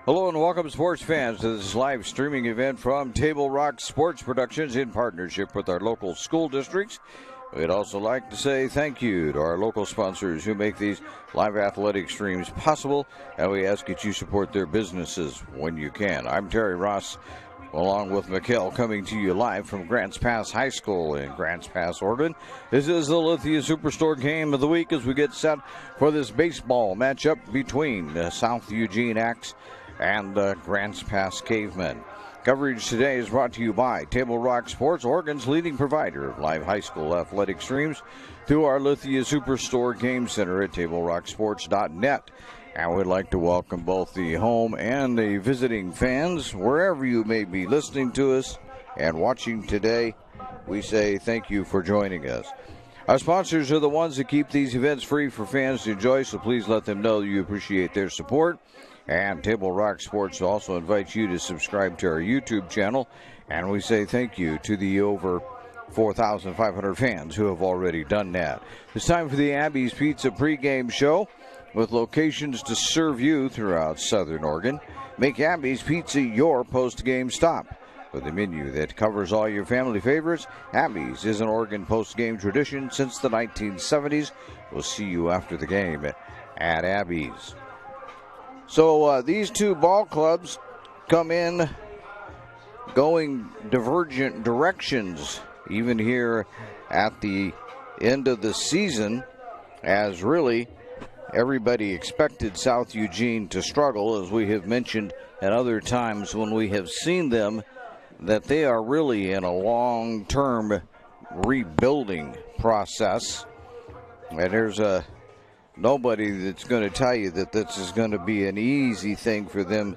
Hello and welcome, sports fans, to this live streaming event from Table Rock Sports Productions in partnership with our local school districts. We'd also like to say thank you to our local sponsors who make these live athletic streams possible, and we ask that you support their businesses when you can. I'm Terry Ross, along with Mikkel, coming to you live from Grants Pass High School in Grants Pass, Oregon. This is the Lithia Superstore Game of the Week as we get set for this baseball matchup between the South Eugene Axe and the Grants Pass Cavemen. Coverage today is brought to you by Table Rock Sports, Oregon's leading provider of live high school athletic streams, through our Lithia Superstore Game Center at TableRockSports.net. And we'd like to welcome both the home and the visiting fans, wherever you may be listening to us and watching today. We say thank you for joining us. Our sponsors are the ones that keep these events free for fans to enjoy, so please let them know you appreciate their support. And Table Rock Sports also invites you to subscribe to our YouTube channel. And we say thank you to the over 4,500 fans who have already done that. It's time for the Abby's Pizza pregame show with locations to serve you throughout Southern Oregon. Make Abby's Pizza your post-game stop. With a menu that covers all your family favorites, Abby's is an Oregon post-game tradition since the 1970s. We'll see you after the game at Abby's. So these two ball clubs come in going divergent directions, even here at the end of the season, as really everybody expected South Eugene to struggle, as we have mentioned at other times when we have seen them, that they are really in a long-term rebuilding process. And there's nobody that's going to tell you that this is going to be an easy thing for them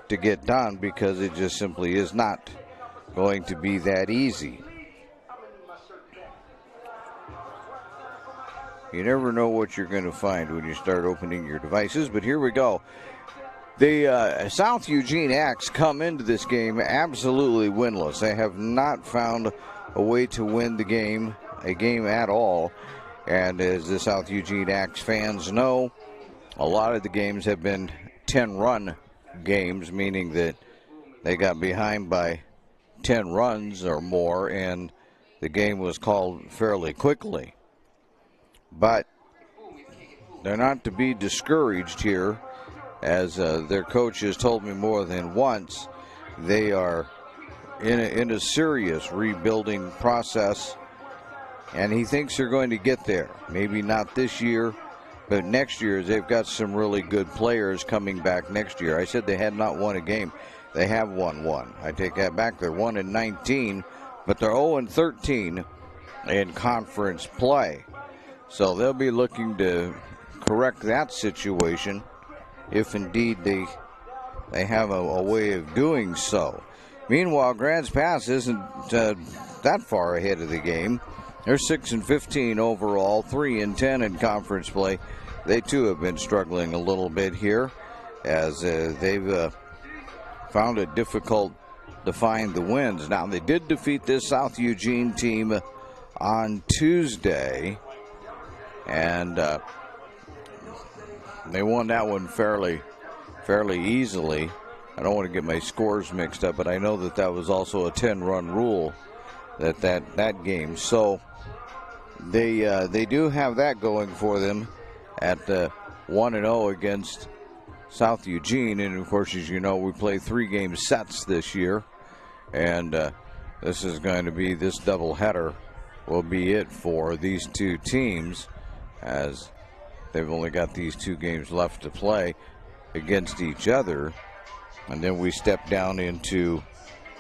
to get done, because it just simply is not going to be that easy. You never know what you're going to find when you start opening your devices, but here we go. The South Eugene Axe come into this game absolutely winless. They have not found a way to win a game at all. And as the South Eugene Axe fans know, a lot of the games have been 10-run games, meaning that they got behind by 10 runs or more, and the game was called fairly quickly. But they're not to be discouraged here, as their coach has told me more than once. They are in a serious rebuilding process, and he thinks they're going to get there. Maybe not this year, but next year. They've got some really good players coming back next year. I said they had not won a game. They have won one. I take that back. They're 1-19, but they're 0-13 in conference play. So they'll be looking to correct that situation if indeed they have a way of doing so. Meanwhile, Grants Pass isn't that far ahead of the game. They're 6-15 overall, 3-10 in conference play. They too have been struggling a little bit here, as they've found it difficult to find the wins. Now, they did defeat this South Eugene team on Tuesday, and they won that one fairly easily. I don't want to get my scores mixed up, but I know that was also a 10-run rule, that game. So they do have that going for them at 1-0 against South Eugene. And of course, as you know, we play 3-game sets this year, and this is going to be, this doubleheader will be it for these two teams, as they've only got these 2 games left to play against each other. And then we step down into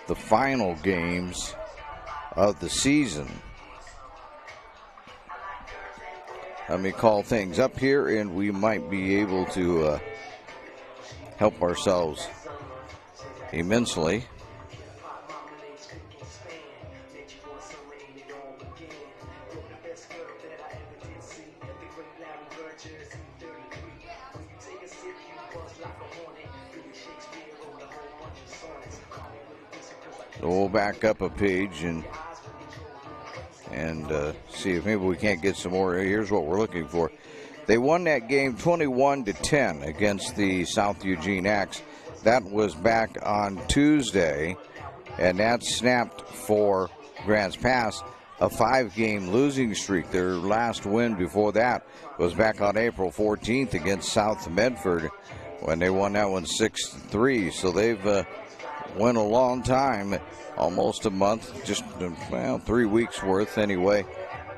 the final games of the season. Let me call things up here, and we might be able to help ourselves immensely. So we'll back up a page and see if maybe we can't get some more. Here's what we're looking for. They won that game 21-10 against the South Eugene Axe. That was back on Tuesday, and that snapped for Grants Pass a 5-game losing streak. Their last win before that was back on April 14th against South Medford when they won that one 6-3. So they've went a long time, almost a month, just 3 weeks worth anyway,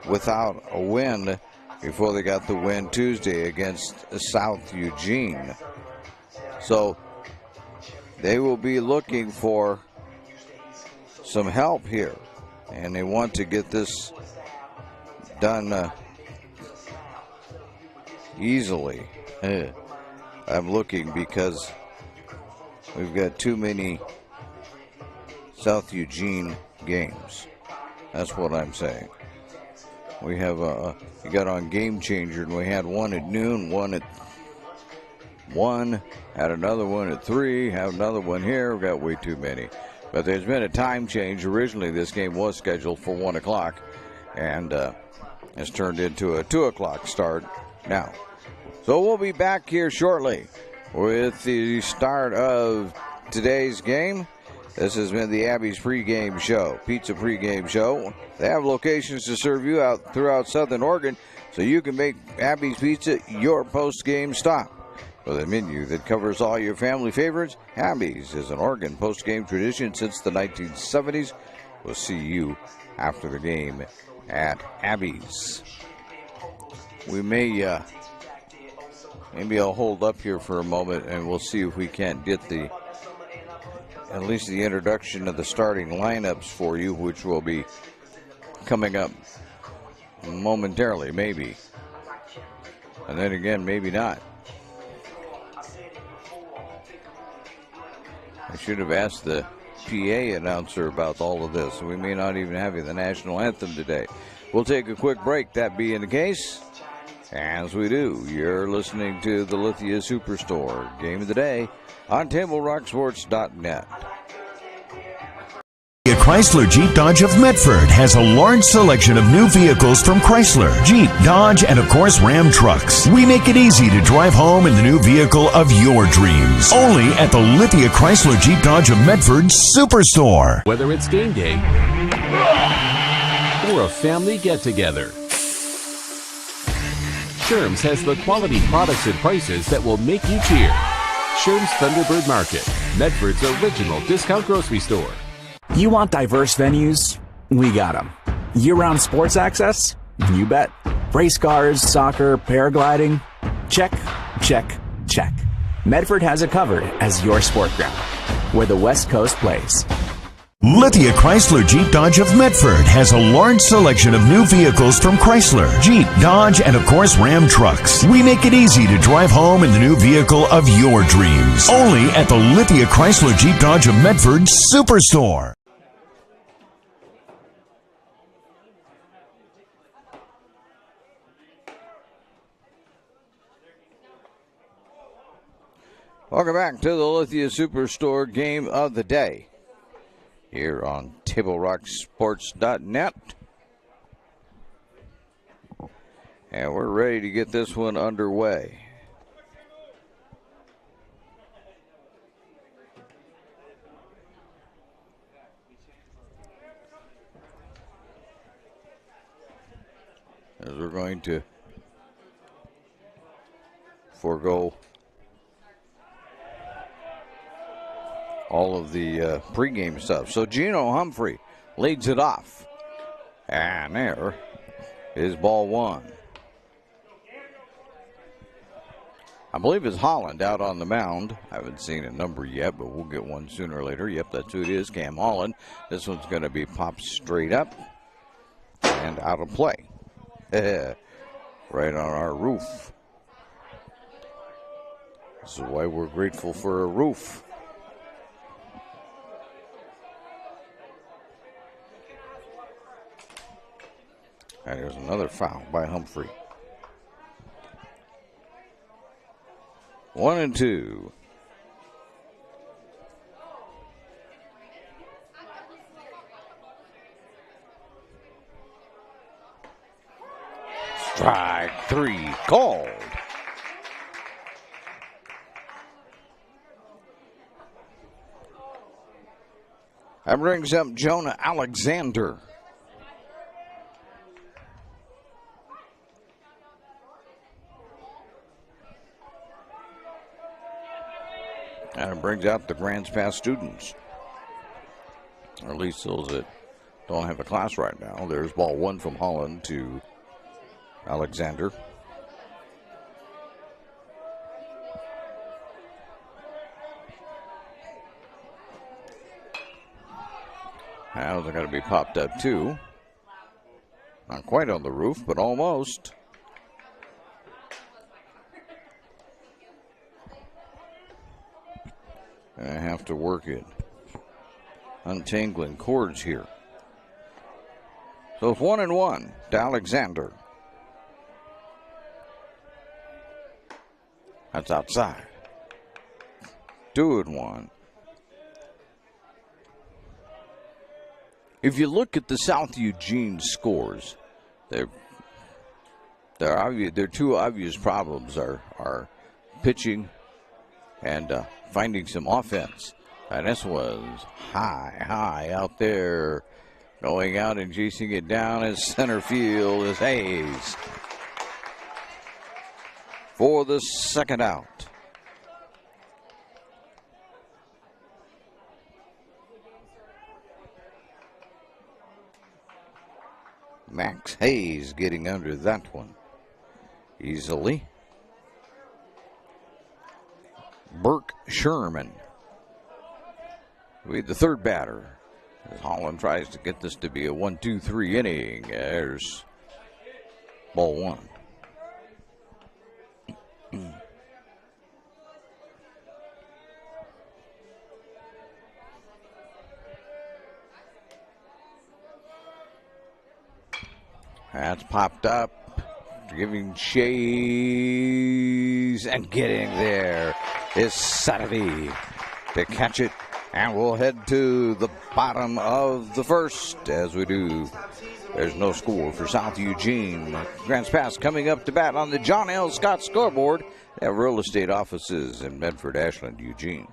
without a win before they got the win Tuesday against South Eugene. So they will be looking for some help here, and they want to get this done easily. I'm looking because we've got too many South Eugene games. That's what I'm saying. We have we got on Game Changer, and we had one at noon, one at 1, had another one at 3, have another one here. We've got way too many. But there's been a time change. Originally, this game was scheduled for 1 o'clock, and it's turned into a 2 o'clock start now. So we'll be back here shortly with the start of today's game. This has been the Abby's pregame show, pizza pregame show. They have locations to serve you out throughout Southern Oregon, so you can make Abby's Pizza your post-game stop. With a menu that covers all your family favorites, Abby's is an Oregon post-game tradition since the 1970s. We'll see you after the game at Abby's. We may, maybe I'll hold up here for a moment and we'll see if we can't get at least the introduction of the starting lineups for you, which will be coming up momentarily, maybe. And then again, maybe not. I should have asked the PA announcer about all of this. We may not even have the national anthem today. We'll take a quick break, that being the case. As we do, you're listening to the Lithia Superstore Game of the Day on TableRockSports.net. Chrysler Jeep Dodge of Medford has a large selection of new vehicles from Chrysler, Jeep, Dodge, and of course Ram trucks. We make it easy to drive home in the new vehicle of your dreams. Only at the Lithia Chrysler Jeep Dodge of Medford Superstore. Whether it's game day or a family get-together, Sherm's has the quality products and prices that will make you cheer. Sherm's Thunderbird Market, Medford's original discount grocery store. You want diverse venues? We got them. Year-round sports access? You bet. Race cars, soccer, paragliding? Check, check, check. Medford has it covered as your sport ground, where the West Coast plays. Lithia Chrysler Jeep Dodge of Medford has a large selection of new vehicles from Chrysler, Jeep, Dodge, and of course Ram trucks. We make it easy to drive home in the new vehicle of your dreams. Only at the Lithia Chrysler Jeep Dodge of Medford Superstore. Welcome back to the Lithia Superstore Game of the Day here on TableRockSports.net. And we're ready to get this one underway. As we're going to forego all of the pregame stuff. So Gino Humphrey leads it off. And there is ball one. I believe it's Holland out on the mound. I haven't seen a number yet, but we'll get one sooner or later. Yep, that's who it is, Cam Holland. This one's going to be popped straight up and out of play. Right on our roof. This is why we're grateful for a roof. And there's another foul by Humphrey. 1-2. Strike three called. That brings up Jonah Alexander. And it brings out the Grants Pass students. Or at least those that don't have a class right now. There's ball one from Holland to Alexander. Now they're going to be popped up too. Not quite on the roof, but almost. I have to work it. Untangling cords here. So it's 1-1 to Alexander. That's outside. 2-1. If you look at the South Eugene scores, there are two obvious problems are pitching and finding some offense. And this was high out there. Going out and chasing it down in center field is Hayes for the second out. Max Hayes getting under that one easily. Burke Sherman will be the third batter as Holland tries to get this to be a 1-2-3 inning. There's ball one. That's popped up, giving chase and getting there is Saturday to catch it. And we'll head to the bottom of the first as we do. There's no score for South Eugene. Grants Pass coming up to bat on the John L. Scott scoreboard. They have real estate offices in Medford, Ashland, Eugene.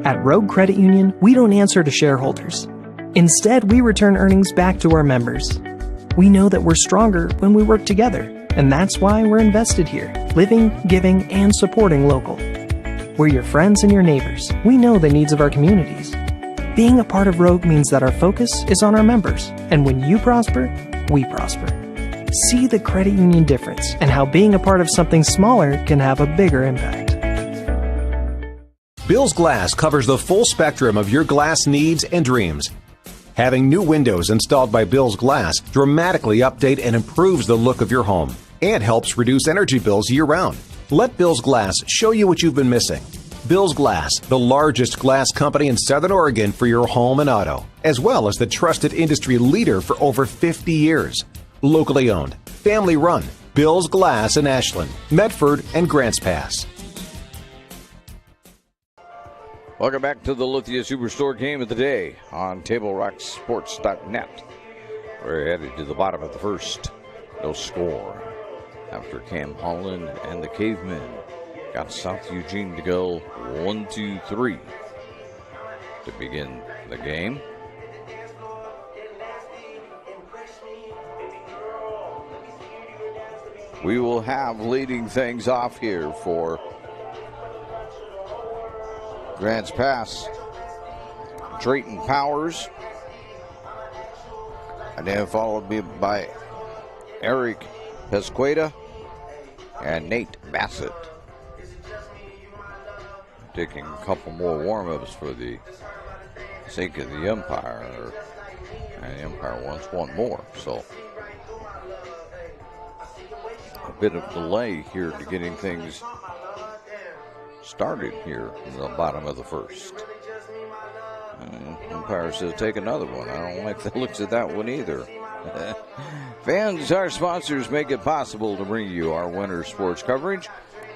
At Rogue Credit Union, we don't answer to shareholders. Instead, we return earnings back to our members. We know that we're stronger when we work together, and that's why we're invested here, living, giving, and supporting local. We're your friends and your neighbors. We know the needs of our communities. Being a part of Rogue means that our focus is on our members, and when you prosper, we prosper. See the credit union difference and how being a part of something smaller can have a bigger impact. Bill's Glass covers the full spectrum of your glass needs and dreams. Having new windows installed by Bill's Glass dramatically update and improves the look of your home and helps reduce energy bills year-round. Let Bill's Glass show you what you've been missing. Bill's Glass, the largest glass company in Southern Oregon for your home and auto, as well as the trusted industry leader for over 50 years. Locally owned, family run, Bill's Glass in Ashland, Medford, and Grants Pass. Welcome back to the Lithia Superstore Game of the Day on TableRockSports.net. We're headed to the bottom of the first. No score after Cam Holland and the Cavemen got South Eugene to go 1-2-3 to begin the game. We will have leading things off here for Grants Pass, Drayton Powers, and then followed by Eric Pesqueda and Nate Bassett. Taking a couple more warm-ups for the sake of the umpire, and the umpire wants one more, so a bit of delay here to getting things started here in the bottom of the first. Umpire says take another one. I don't like the looks of that one either. Fans, our sponsors make it possible to bring you our winter sports coverage.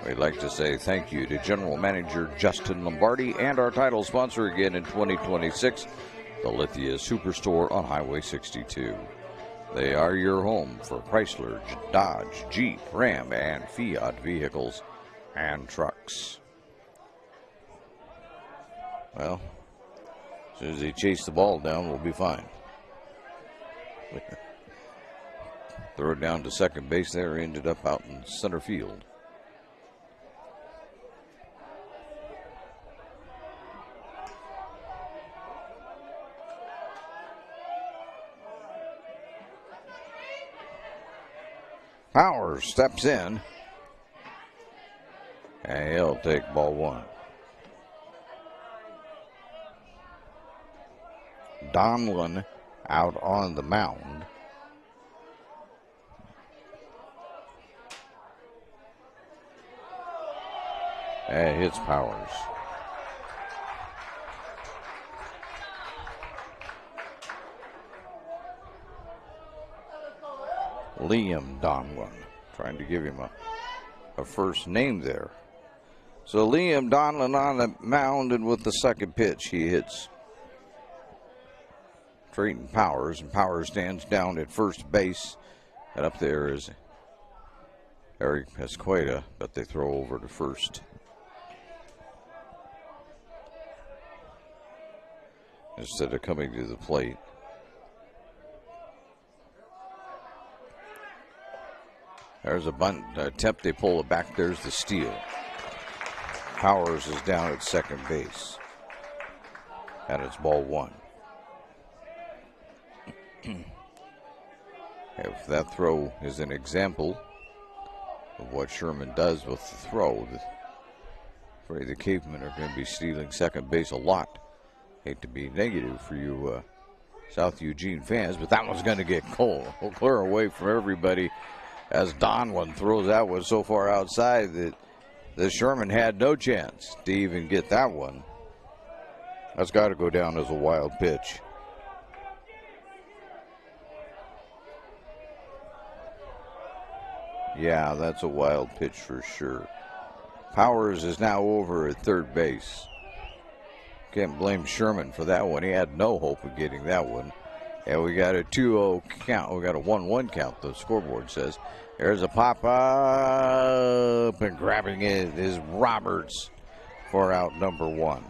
We'd like to say thank you to General Manager Justin Lombardi and our title sponsor again in 2026, the Lithia Superstore on Highway 62. They are your home for Chrysler, Dodge, Jeep, Ram, and Fiat vehicles and trucks. Well, As soon as they chase the ball down, we'll be fine. Throw it down to second base there, ended up out in center field. Powers steps in, and he'll take ball one. Donlin out on the mound. And hits Powers. Liam Donlin, trying to give him a first name there. So Liam Donlin on the mound, and with the second pitch, he hits Trayton Powers, and Powers stands down at first base. And up there is Eric Pesqueda, but they throw over to first. Instead of coming to the plate. There's a bunt attempt. They pull it back. There's the steal. Powers is down at second base. And it's ball one. If that throw is an example of what Sherman does with the throw, afraid the Cavemen are going to be stealing second base a lot. Hate to be negative for you South Eugene fans, but that one's going to get cold. We'll clear away from everybody as Donlin throws that one so far outside that Sherman had no chance to even get that one. That's got to go down as a wild pitch. Yeah, that's a wild pitch for sure. Powers is now over at third base. Can't blame Sherman for that one. He had no hope of getting that one. And we got a 2-0 count. We got a 1-1 count, the scoreboard says. There's a pop up, and grabbing it is Roberts for out number one.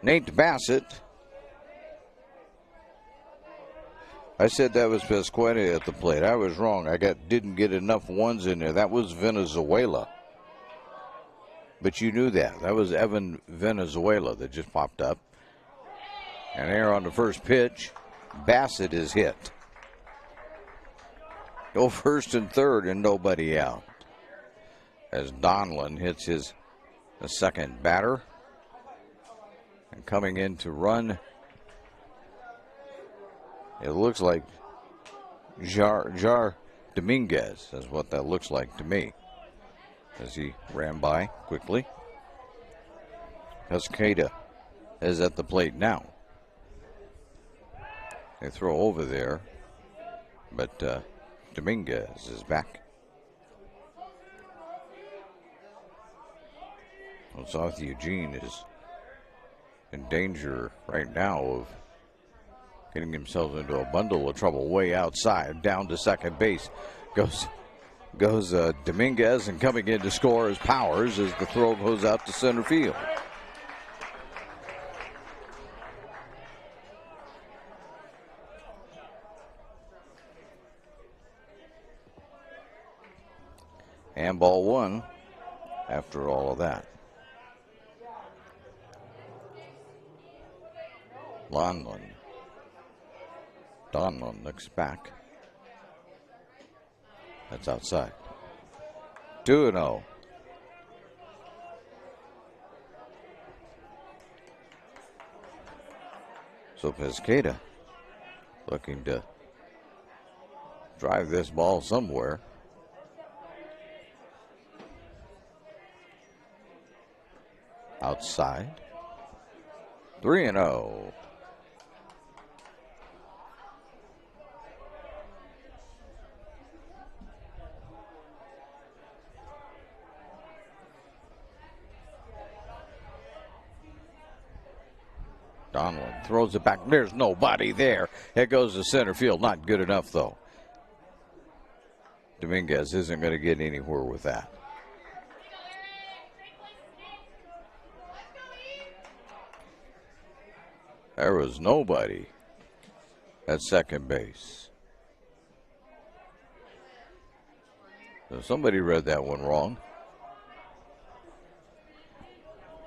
Nate Bassett. I said that was Pesqueda at the plate. I was wrong. I didn't get enough ones in there. That was Venezuela. But you knew that. That was Evan Venezuela that just popped up. And there on the first pitch, Bassett is hit. Go first and third and nobody out. As Donlin hits his second batter. And coming in to run, it looks like Jar Dominguez. That's what that looks like to me. As he ran by quickly. Pesqueda is at the plate now. They throw over there, but Dominguez is back. Well, South Eugene is in danger right now of getting himself into a bundle of trouble way outside. Down to second base goes Dominguez, and coming in to score is Powers as the throw goes out to center field. And ball one after all of that. Donlin looks back. That's outside. 2-0. So Pesqueda looking to drive this ball somewhere. Outside. 3-0. Donlin throws it back. There's nobody there. It goes to center field. Not good enough, though. Dominguez isn't going to get anywhere with that. There was nobody at second base. So somebody read that one wrong.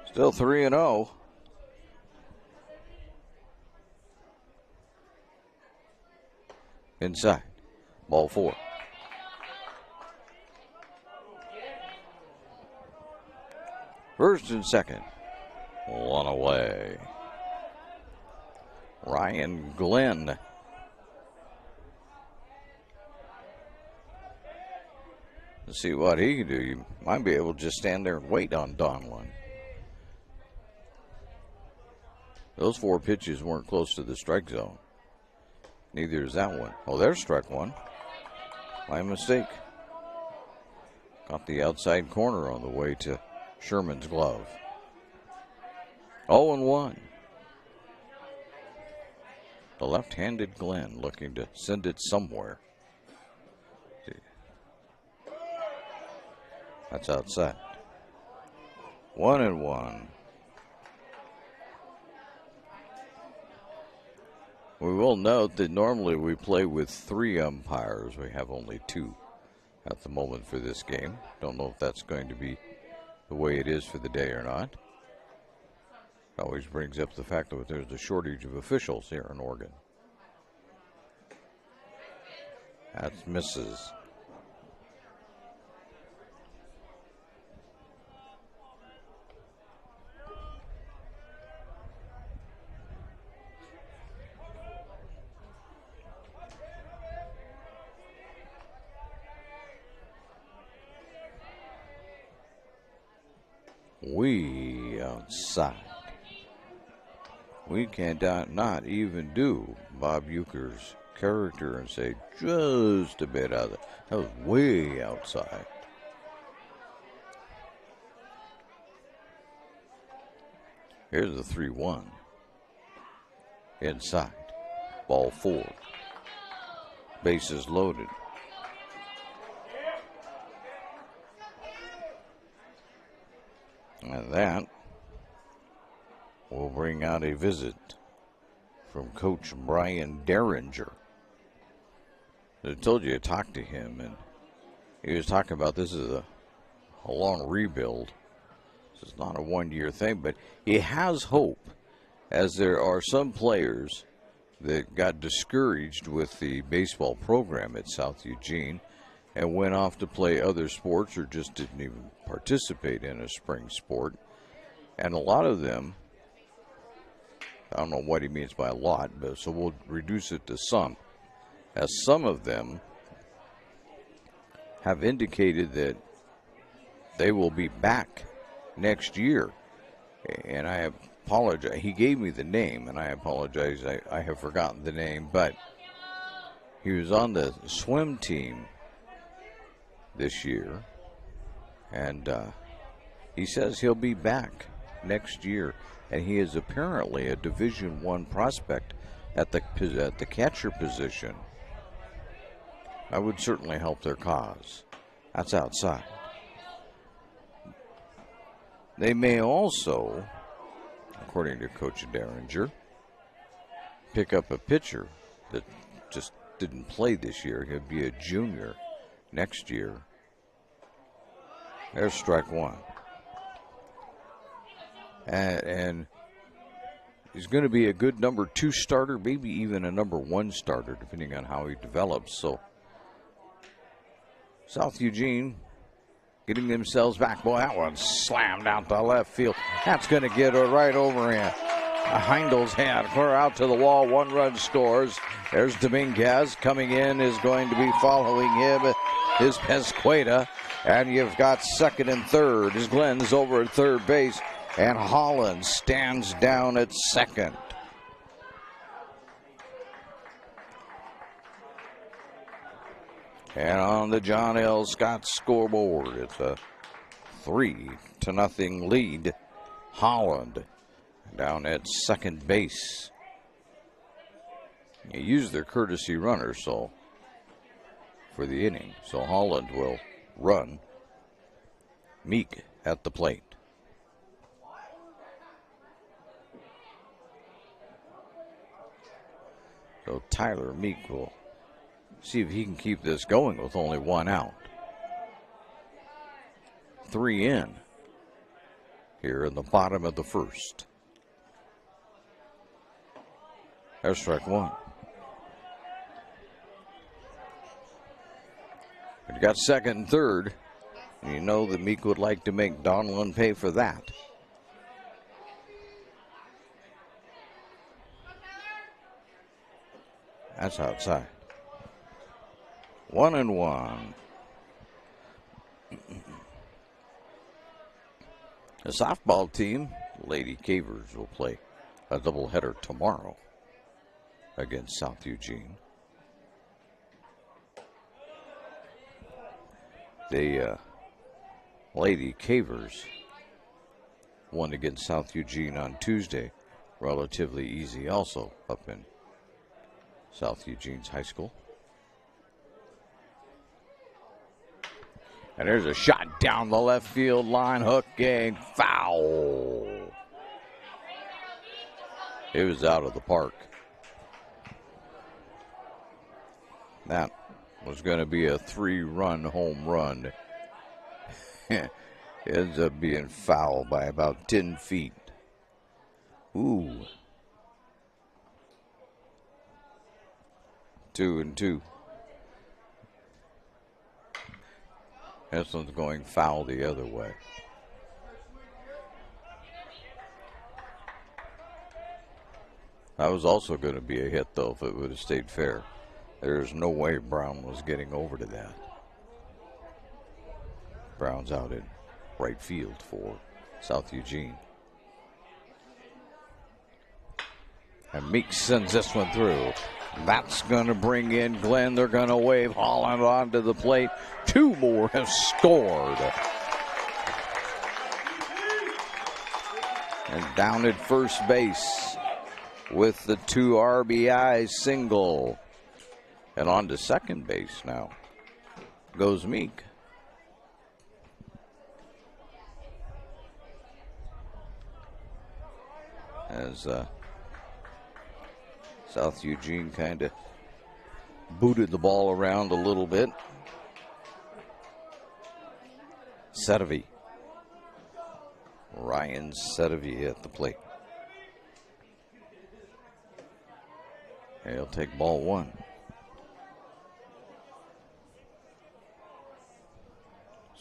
Still 3-0. Inside. Ball 4. First and second. One away. Ryan Glenn. Let's see what he can do. You might be able to just stand there and wait on Donlin. Those 4 pitches weren't close to the strike zone. Neither is that one. Oh, there's strike 1. My mistake. Got the outside corner on the way to Sherman's glove. 0-1. The left-handed Glenn looking to send it somewhere. That's outside. 1-1. We will note that normally we play with 3 umpires. We have only 2 at the moment for this game. Don't know if that's going to be the way it is for the day or not. Always brings up the fact that there's a shortage of officials here in Oregon. That's misses. We outside. We cannot even do Bob Euchre's character and say just a bit out of it. That was way outside. Here's the 3-1. Inside. Ball 4. Bases loaded. And that will bring out a visit from Coach Brian Derringer. I told you I talked to him, and he was talking about this is a long rebuild. This is not a one-year thing, but he has hope, as there are some players that got discouraged with the baseball program at South Eugene and went off to play other sports or just didn't even participate in a spring sport. And a lot of them, I don't know what he means by a lot, but so we'll reduce it to some, as some of them have indicated that they will be back next year. And I apologize. He gave me the name, and I apologize. I have forgotten the name, but he was on the swim team this year, and he says he'll be back next year, and he is apparently a Division I prospect at the catcher position. I would certainly help their cause. That's outside. They may also, according to Coach Derringer, pick up a pitcher that just didn't play this year. He'll be a junior next year. There's strike 1. And he's going to be a good number 2 starter, maybe even a number 1 starter, depending on how he develops. So South Eugene getting themselves back. Boy, that one slammed out to left field. That's going to get right over in Heindel's hand. Clear out to the wall. 1 run scores. There's Dominguez. Coming in is going to be following him is Pesqueda. And you've got second and third as Glenn's over at third base. And Holland stands down at second. And on the John L. Scott scoreboard, it's a 3-0 lead. Holland down at second base. They use their courtesy runner, so for the inning. So Holland will run. Meek at the plate. So Tyler Meek will see if he can keep this going with only one out. 3 in here in the bottom of the first. There's strike one. You got second and third. And you know that Meek would like to make Donlin pay for that. That's outside. 1-1. The softball team, Lady Cavers, will play a doubleheader tomorrow against South Eugene. The Lady Cavers won against South Eugene on Tuesday. Relatively easy also up in South Eugene's high school. And there's a shot down the left field line, hook and foul. It was out of the park. That was going to be a 3-run home run. Ends up being foul by about 10 feet. Ooh. 2-2. This one's going foul the other way. That was also going to be a hit, though, if it would have stayed fair. There's no way Brown was getting over to that. Brown's out in right field for South Eugene. And Meek sends this one through. That's going to bring in Glenn. They're going to wave Holland onto the plate. 2 more have scored. And down at first base with the 2 RBI single. And on to second base now goes Meek. As South Eugene kind of booted the ball around a little bit. Sedevy. Ryan Sedevy at the plate. He'll take ball 1.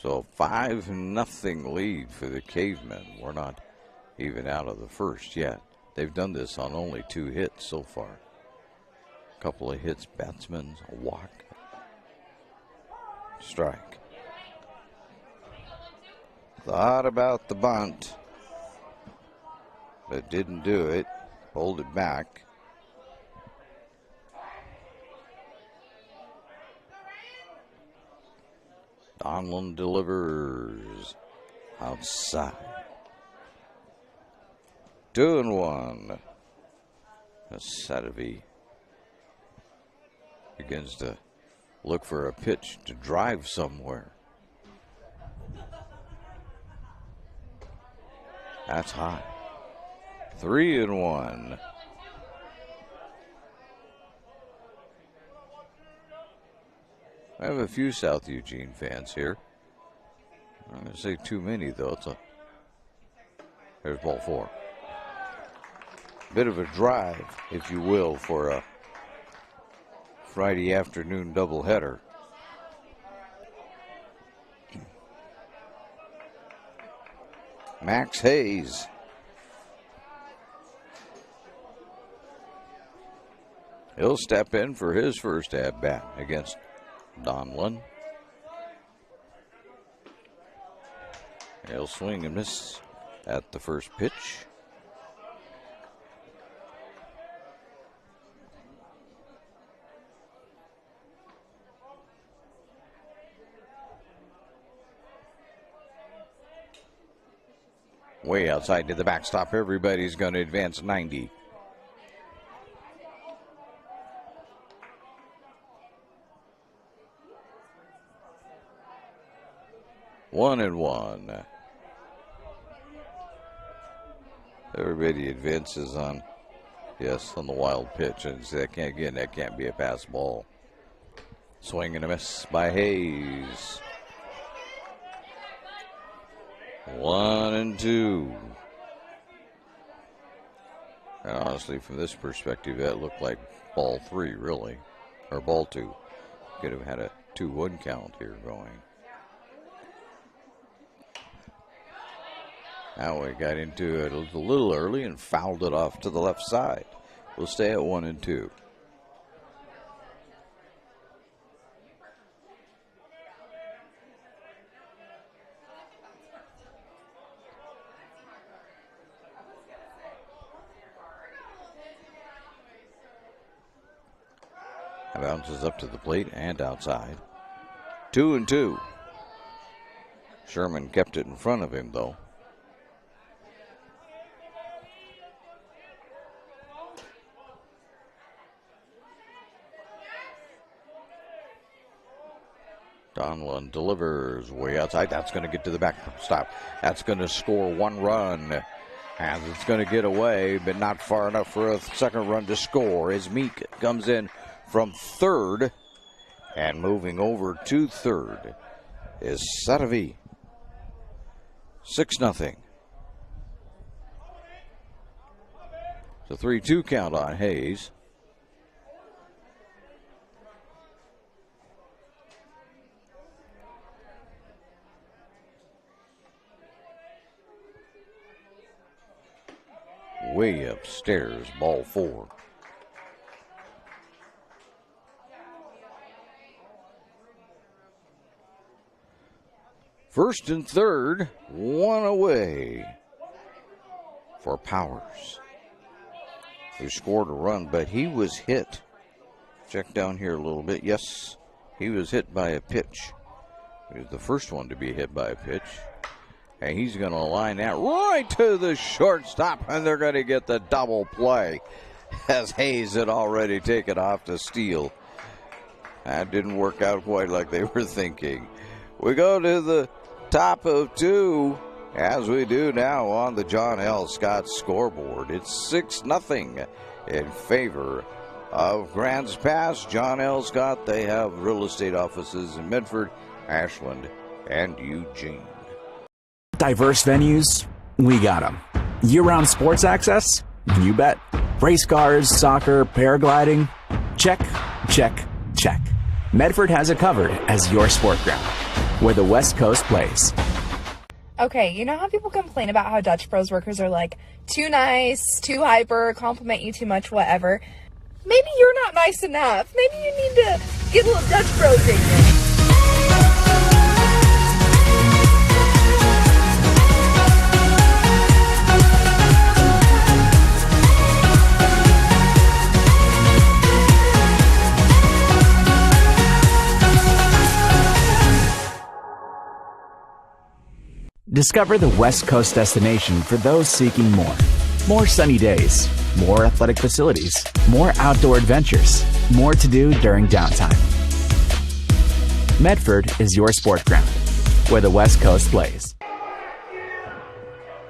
So 5-0 lead for the Cavemen. We're not even out of the first yet. They've done this on only 2 hits so far. A couple of hits, batsmen, a walk, strike. Thought about the bunt, but didn't do it. Pulled it back. Donlin delivers outside. 2-1. Sedevy begins to look for a pitch to drive somewhere. That's high. 3-1. I have a few South Eugene fans here. I'm not going to say too many, though. There's ball 4. Bit of a drive, if you will, for a Friday afternoon doubleheader. Max Hayes. He'll step in for his first at-bat against Donlin. He'll swing and miss at the first pitch. Way outside to the backstop. Everybody's going to advance 90. 1-1. Everybody advances on, on the wild pitch. And that can't be a pass ball. Swing and a miss by Hayes. 1-2. And honestly, from this perspective, that looked like ball 3, really. Or ball 2. Could have had a 2-1 count here going. Now we got into it a little early and fouled it off to the left side. We'll stay at 1-2. Bounces up to the plate and outside. 2-2. Sherman kept it in front of him, though. Donlin delivers way outside. That's going to get to the backstop. That's going to score 1 run. And it's going to get away, but not far enough for a second run to score as Meek comes in from third, and moving over to third is Saravi. 6-0. It's a 3-2 count on Hayes. Way upstairs, ball 4. First and third, 1 away for Powers, who scored a run, but he was hit. Check down here a little bit. Yes, he was hit by a pitch. He was the first one to be hit by a pitch. And he's going to line that right to the shortstop, and they're going to get the double play as Hayes had already taken off to steal. That didn't work out quite like they were thinking. We go to the top of 2, as we do now on the John L. Scott scoreboard. It's 6-0 in favor of Grants Pass. John L. Scott, they have real estate offices in Medford, Ashland, and Eugene. Diverse venues, we got them. Year-round sports access? You bet. Race cars, soccer, paragliding? Check, check, check. Medford has it covered as your sport ground, where the West Coast plays. Okay, you know how people complain about how Dutch Bros workers are like too nice, too hyper, compliment you too much, whatever? Maybe you're not nice enough. Maybe you need to get a little Dutch Bros in you. Discover the West Coast destination for those seeking more. More sunny days, more athletic facilities, more outdoor adventures, more to do during downtime. Medford is your sport ground, where the West Coast plays.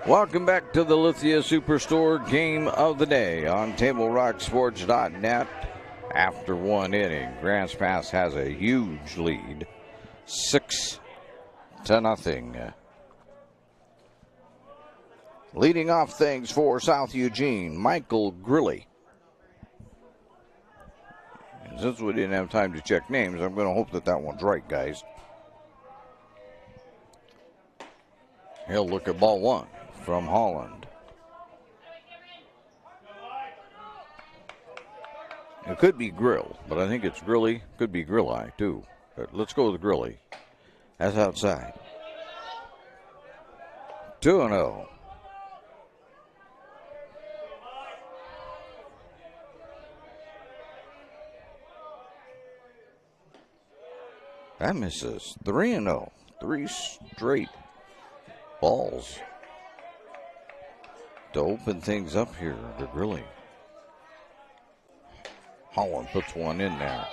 Welcome back to the Lithia Superstore Game of the Day on TableRockSports.net. After 1 inning, Grants Pass has a huge lead, 6-0. Leading off things for South Eugene, Michael Grilly. And since we didn't have time to check names, I'm going to hope that that one's right, guys. He'll look at ball 1 from Holland. It could be Grill, but I think it's Grilly. Could be Grill-Eye, too. But let's go with Grilly. That's outside. 2-0. That misses. 3-0. 3 straight balls to open things up here to Grilly. Holland puts one in there.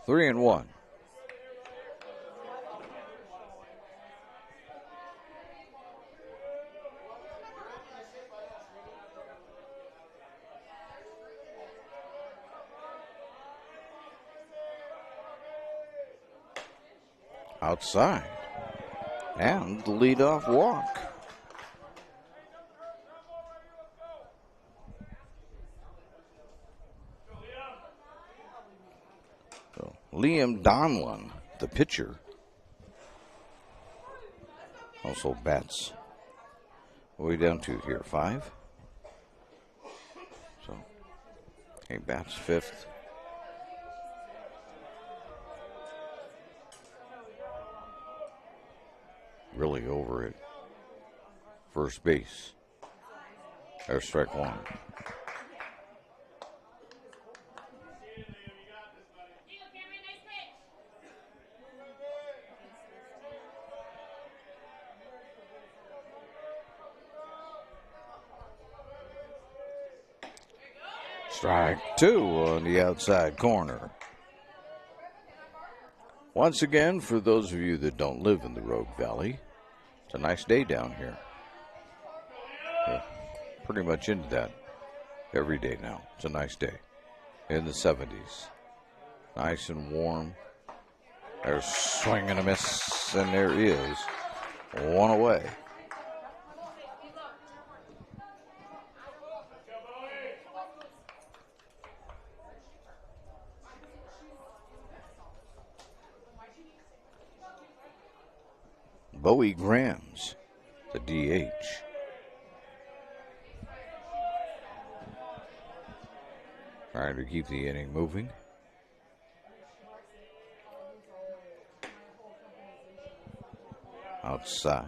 3-1. outside. And the leadoff walk. So Liam Donlin, the pitcher, also bats. What are we down to here? 5? So he bats 5th. Really over at first base. There's strike 1. Strike 2 on the outside corner. Once again, for those of you that don't live in the Rogue Valley, it's a nice day down here. We're pretty much into that every day now. It's a nice day in the 70s. Nice and warm. There's swing and a miss, and there is one away. Bowie Grams, the DH. Trying to keep the inning moving. Outside.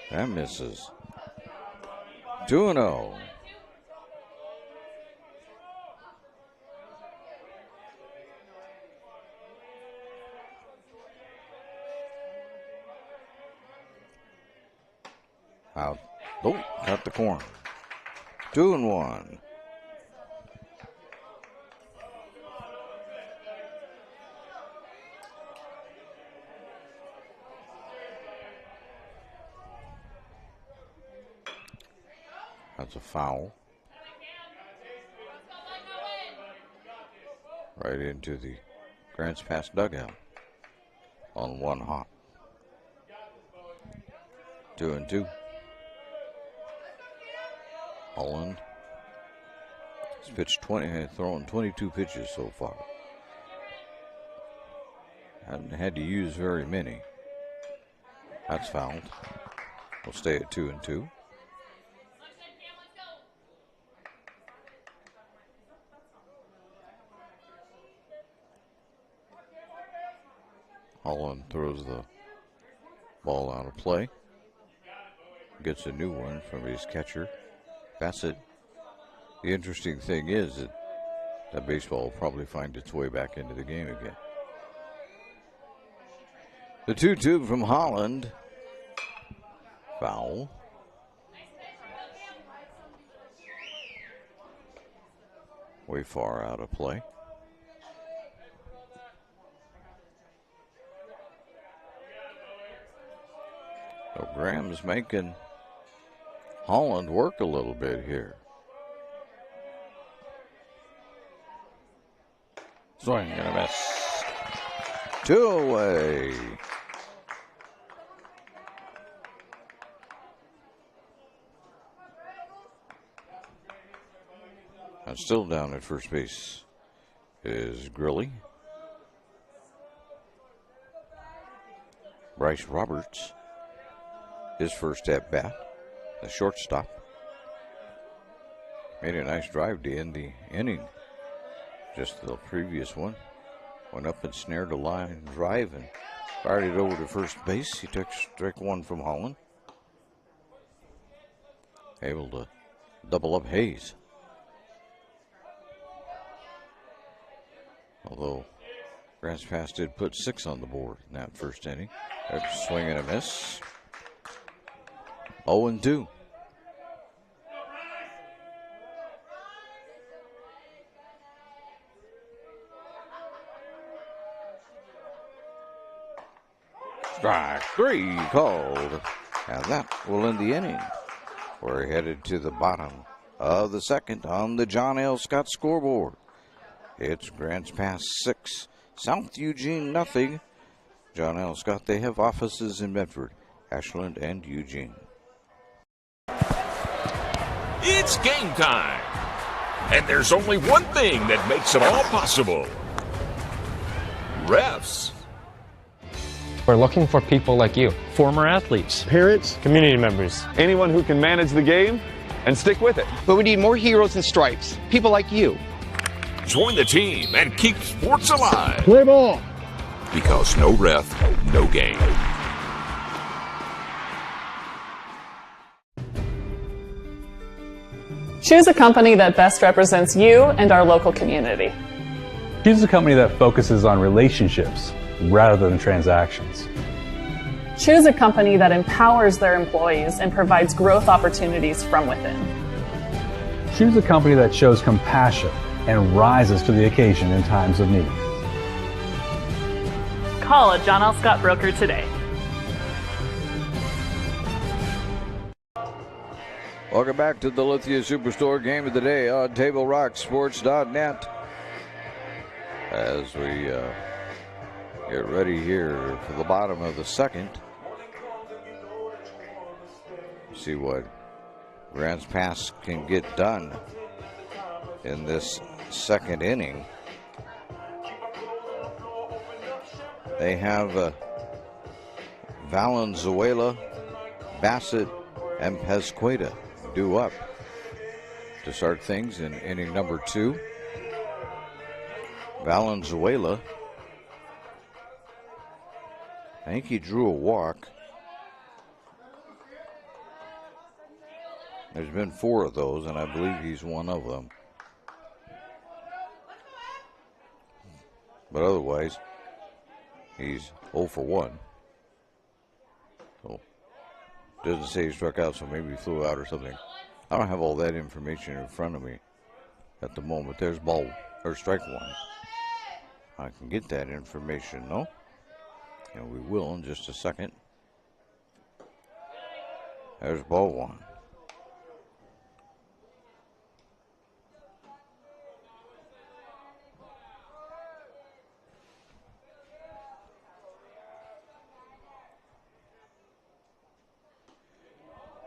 That misses. 2-0. Out. Oh, got the corner. 2-1. That's a foul. Right into the Grants Pass dugout on 1 hop. 2-2. Holland has pitched 20, thrown 22 pitches so far. Hadn't had to use very many. That's fouled. We'll stay at 2-2. Holland throws the ball out of play. Gets a new one from his catcher, Bassett. The interesting thing is that that baseball will probably find its way back into the game again. The 2-2 from Holland. Foul. Way far out of play. So Graham's making Holland work a little bit here. Swing and a miss. 2 away. And still down at first base is Grilly. Bryce Roberts, his first at bat, the shortstop. Made a nice drive to end the inning. Just the previous one. Went up and snared a line drive and fired it over to first base. He took strike 1 from Holland. Able to double up Hayes. Although Grants Pass did put 6 on the board in that first inning. That's a swing and a miss. 0-2. Strike three called. And that will end the inning. We're headed to the bottom of the second on the John L. Scott scoreboard. It's Grants Pass 6, South Eugene nothing. John L. Scott, they have offices in Medford, Ashland, and Eugene. It's game time. And there's only one thing that makes it all possible. Refs. We're looking for people like you. Former athletes, parents, community members, anyone who can manage the game and stick with it. But we need more heroes in stripes, people like you. Join the team and keep sports alive. Play ball. Because no ref, no game. Choose a company that best represents you and our local community. Choose a company that focuses on relationships rather than transactions. Choose a company that empowers their employees and provides growth opportunities from within. Choose a company that shows compassion and rises to the occasion in times of need. Call a John L. Scott broker today. Welcome back to the Lithia Superstore Game of the Day on TableRockSports.net. As we get ready here for the bottom of the second. See what Grants Pass can get done in this second inning. They have Valenzuela, Bassett, and Pesqueda due up to start things in inning number 2. Valenzuela, I think he drew a walk. There's been 4 of those, and I believe he's one of them. But otherwise, he's 0 for 1. So, doesn't say he struck out, so maybe he flew out or something. I don't have all that information in front of me at the moment. There's ball, or strike 1. I can get that information, though. And we will in just a second. There's ball 1.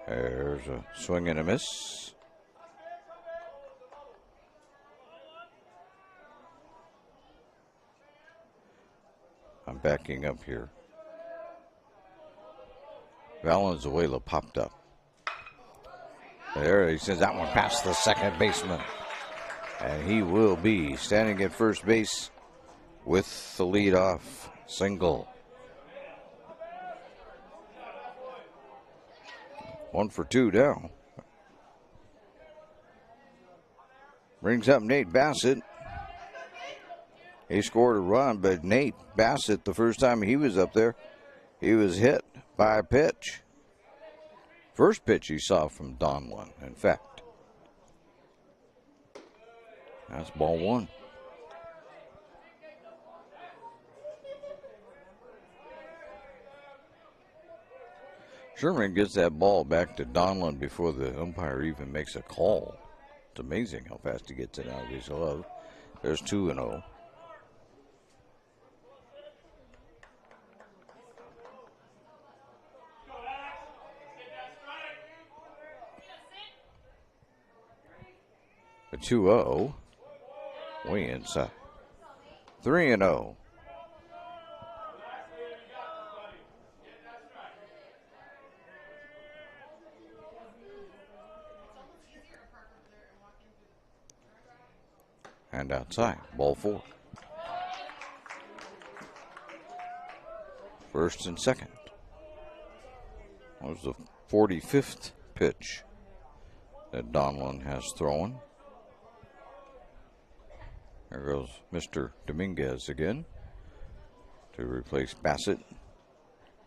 There's a swing and a miss. I'm backing up here. Valenzuela popped up. There, he sends that one past the second baseman. And he will be standing at first base with the leadoff single. 1 for 2 now. Brings up Nate Bassett. He scored a run, but Nate Bassett, the first time he was up there, he was hit by a pitch. First pitch he saw from Donlin, in fact. That's ball 1. Sherman gets that ball back to Donlin before the umpire even makes a call. It's amazing how fast he gets it out of his glove. There's 2-0. A 2-0. Way inside. 3-0. And outside, ball 4. First and second. That was the 45th pitch that Donlin has thrown. There goes Mr. Dominguez again to replace Bassett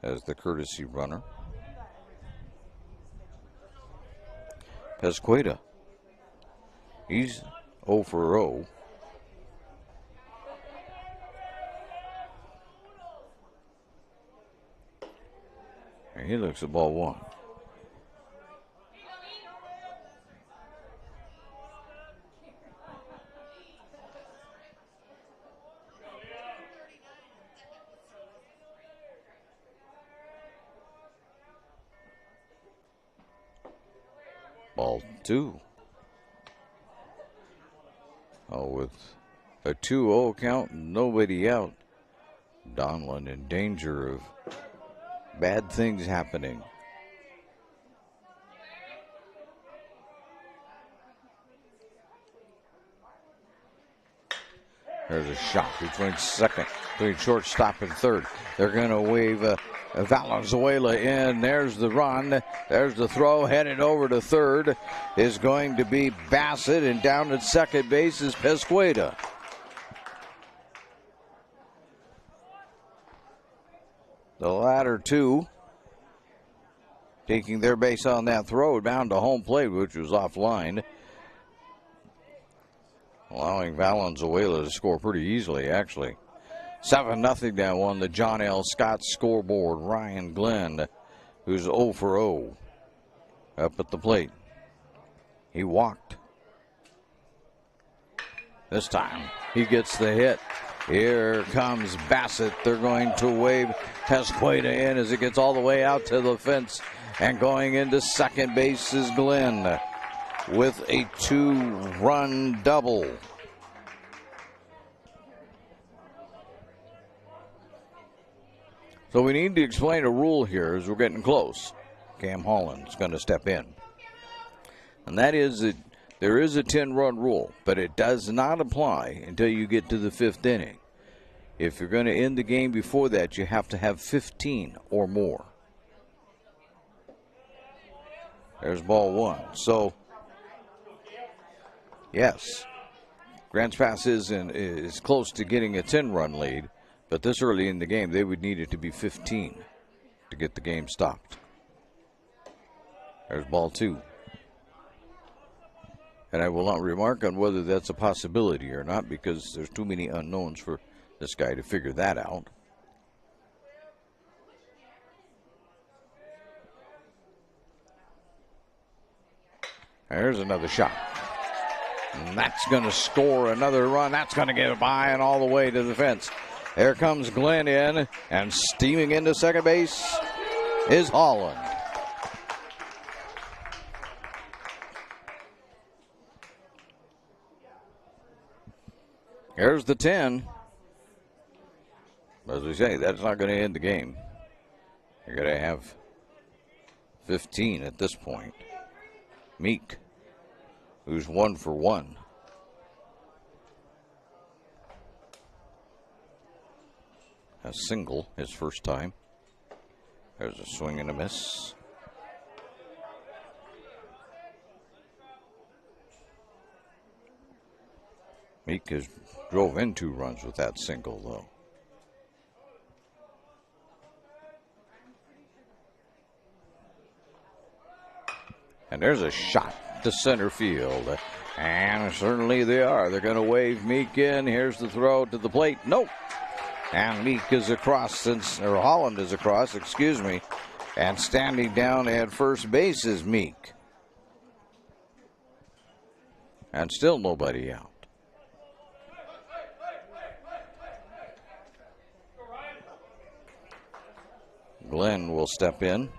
as the courtesy runner. Pesqueda. He's 0 for 0. And he looks at ball one. Ball two. Oh, with a 2-0 count, nobody out. Donlin in danger of bad things happening. There's a shot between second, between shortstop and third. They're going to wave Valenzuela in. There's the run. There's the throw. Headed over to third is going to be Bassett, and down at second base is Pesqueda. The latter two taking their base on that throw down to home plate, which was offline, allowing Valenzuela to score pretty easily, actually. 7-0 down on the John L. Scott scoreboard. Ryan Glenn, who's 0 for 0 up at the plate. He walked. This time he gets the hit. Here comes Bassett. They're going to wave Pesqueda in as it gets all the way out to the fence. And going into second base is Glenn with a 2-run double. So we need to explain a rule here as we're getting close. Cam Holland's going to step in. And that is that there is a 10-run rule, but it does not apply until you get to the fifth inning. If you're going to end the game before that, you have to have 15 or more. There's ball one. So, yes, Grants Pass is close to getting a 10-run lead, but this early in the game, they would need it to be 15 to get the game stopped. There's ball two. And I will not remark on whether that's a possibility or not, because there's too many unknowns for this guy to figure that out. There's another shot. And that's going to score another run. That's going to get by and all the way to the fence. There comes Glenn in, and steaming into second base is Holland. Here's the 10. As we say, that's not going to end the game. You're going to have 15 at this point. Meek, who's 1 for 1. A single his first time. There's a swing and a miss. Meek has drove in 2 runs with that single, though. And there's a shot to center field. And certainly they are. They're going to wave Meek in. Here's the throw to the plate. Nope. And Meek is across, or Holland is across, excuse me. And standing down at first base is Meek. And still nobody out. Glenn will step in.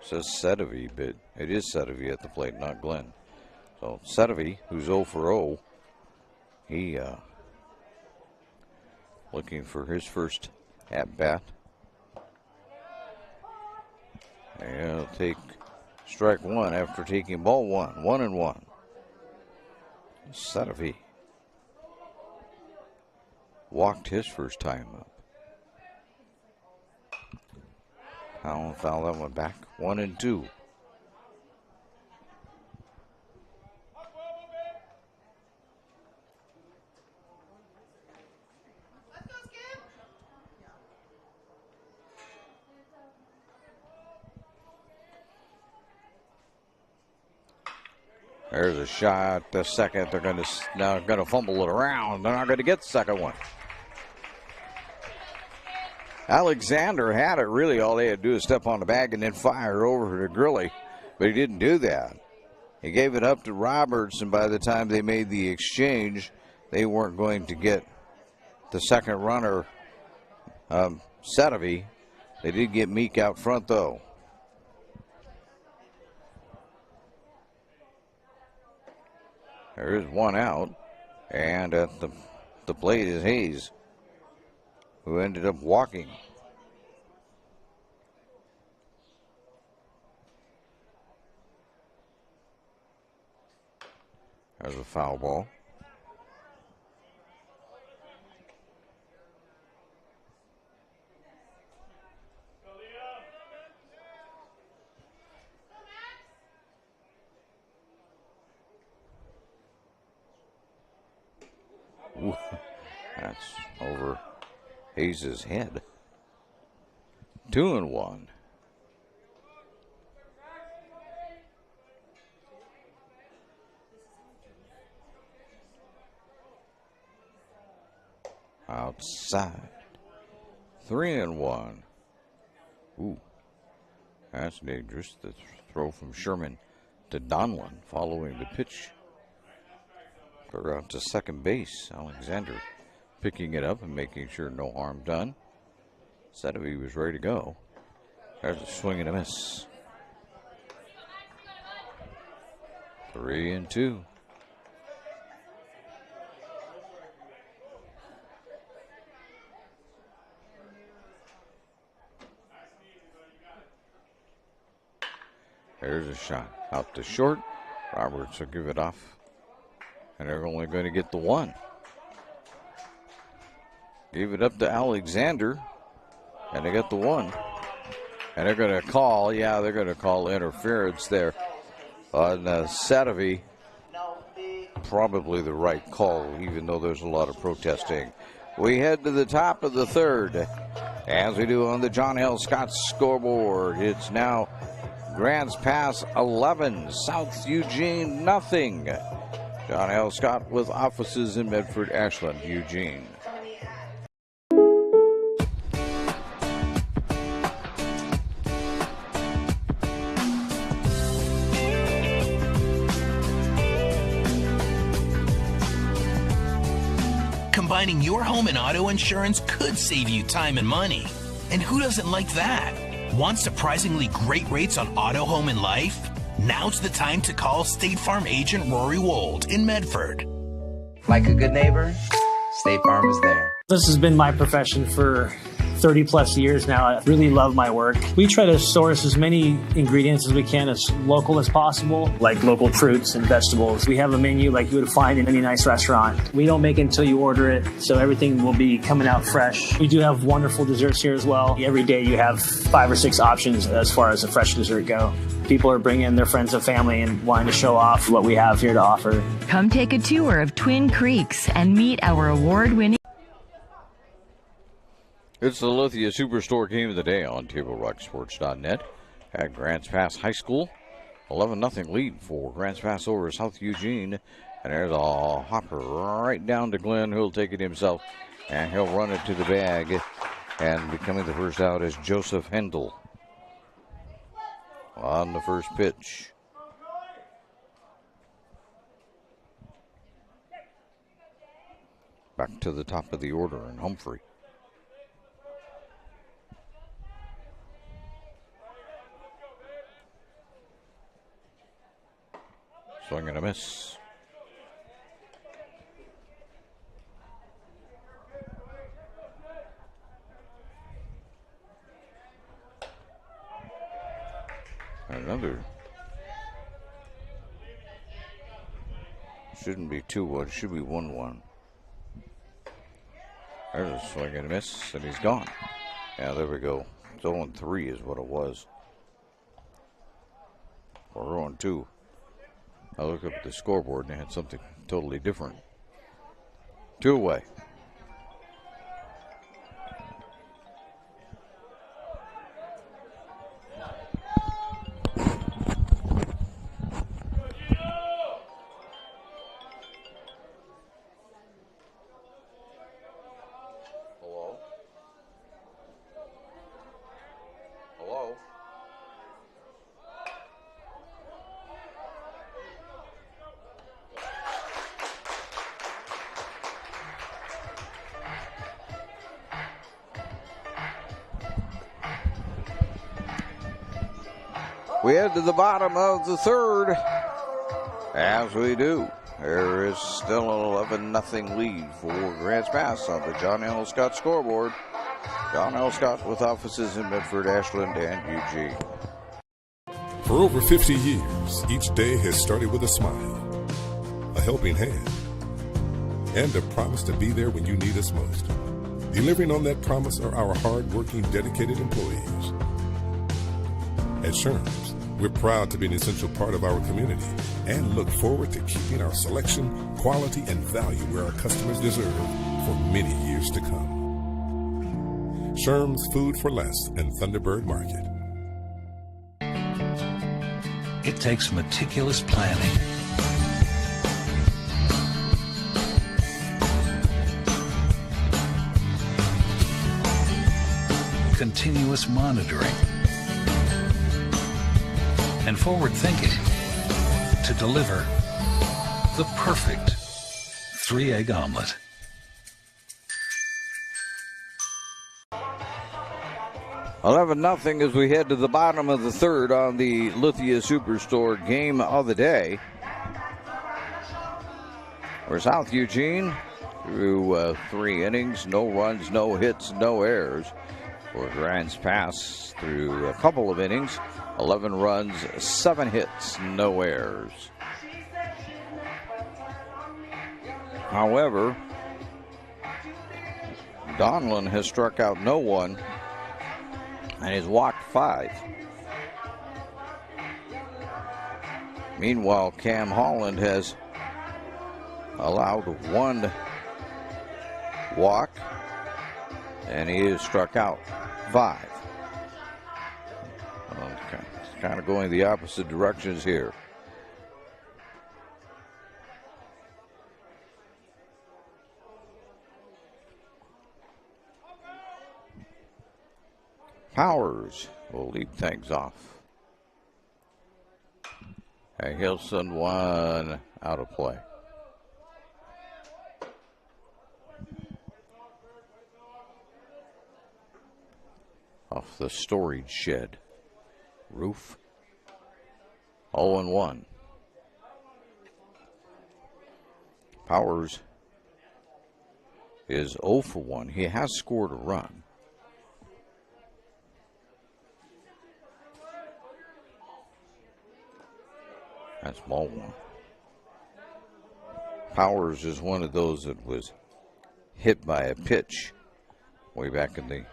Says Sedevy, but it is Sedevy at the plate, not Glenn. So Sedevy, who's 0 for 0, he looking for his first at bat. And he'll take strike one after taking ball one. 1-1. Sedevy walked his first time up. I'll foul that one back. 1-2. There's a shot. The second, they're now going to fumble it around. They're not going to get the second one. Alexander had it. Really, all they had to do is step on the bag and then fire over to Grilly. But he didn't do that. He gave it up to Roberts, and by the time they made the exchange, they weren't going to get the second runner, Sedovy. They did get Meek out front, though. There is one out, and at the plate is Hayes, who ended up walking. There's a foul ball. Ooh, that's over Hayes' head. 2-1. Outside. 3-1. Ooh, that's dangerous. The throw from Sherman to Donlin following the pitch. They're out to second base. Alexander picking it up and making sure no harm done. Sedovy was ready to go. There's a swing and a miss. 3-2. There's a shot out to short. Roberts will give it off. And they're only going to get the one. Give it up to Alexander. And they got the one. And they're going to call, they're going to call interference there on Sedovy. Probably the right call, even though there's a lot of protesting. We head to the top of the third. As we do on the John L. Scott scoreboard, it's now Grants Pass 11, South Eugene nothing. John L. Scott with offices in Medford, Ashland, Eugene. Combining your home and auto insurance could save you time and money. And who doesn't like that? Want surprisingly great rates on auto, home, and life? Now's the time to call State Farm agent Rory Wold in Medford. Like a good neighbor, State Farm is there. This has been my profession for 30 plus years now. I really love my work. We try to source as many ingredients as we can, as local as possible, like local fruits and vegetables. We have a menu like you would find in any nice restaurant. We don't make it until you order it, so everything will be coming out fresh. We do have wonderful desserts here as well. Every day you have 5 or 6 options as far as a fresh dessert go. People are bringing their friends and family and wanting to show off what we have here to offer. Come take a tour of Twin Creeks and meet our award-winning. It's the Lithia Superstore Game of the Day on TableRockSports.net at Grants Pass High School. 11-0 lead for Grants Pass over South Eugene. And there's a hopper right down to Glenn, who'll take it himself. And he'll run it to the bag. And becoming the first out is Joseph Hendel on the first pitch. Back to the top of the order, and Humphrey. Swing and a miss. Another. Shouldn't be 2-1, should be 1-1. There's a swing and a miss, and he's gone. Yeah, there we go. 0-3 is what it was. Or 0-2. I looked up at the scoreboard and they had something totally different. 2 away. We head to the bottom of the third. As we do, there is still an 11-0 lead for Grants Pass on the John L. Scott scoreboard. John L. Scott with offices in Medford, Ashland, and Eugene. For over 50 years, each day has started with a smile, a helping hand, and a promise to be there when you need us most. Delivering on that promise are our hard-working, dedicated employees. At Sherms, we're proud to be an essential part of our community and look forward to keeping our selection, quality, and value where our customers deserve for many years to come. Sherms Food for Less and Thunderbird Market. It takes meticulous planning, continuous monitoring, and forward thinking to deliver the perfect 3-egg omelet. $11-0 as we head to the bottom of the third on the Lithia Superstore game of the day. For South Eugene, through 3 innings, no runs, no hits, no errors. For Grants Pass, through a couple of innings, 11 runs, 7 hits, no errors. However, Donlin has struck out no one and has walked 5. Meanwhile, Cam Holland has allowed 1 walk, and he is struck out 5. Okay. It's kind of going the opposite directions here. Powers will lead things off. And he'll send 1 out of play. Off the storage shed roof. 0-1. Powers is 0 for 1. He has scored a run. That's ball 1. Powers is one of those that was hit by a pitch way back in the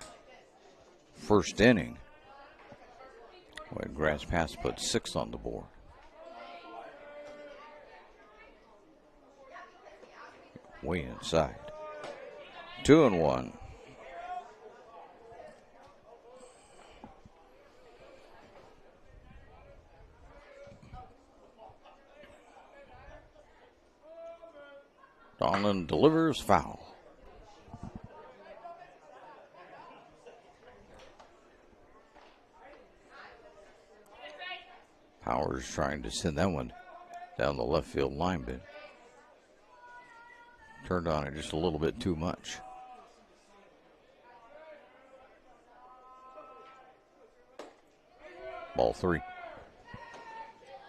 first inning when Grants Pass put 6 on the board. Way inside. 2-1. Donlin delivers foul. Powers trying to send that one down the left field line, but turned on it just a little bit too much. Ball 3.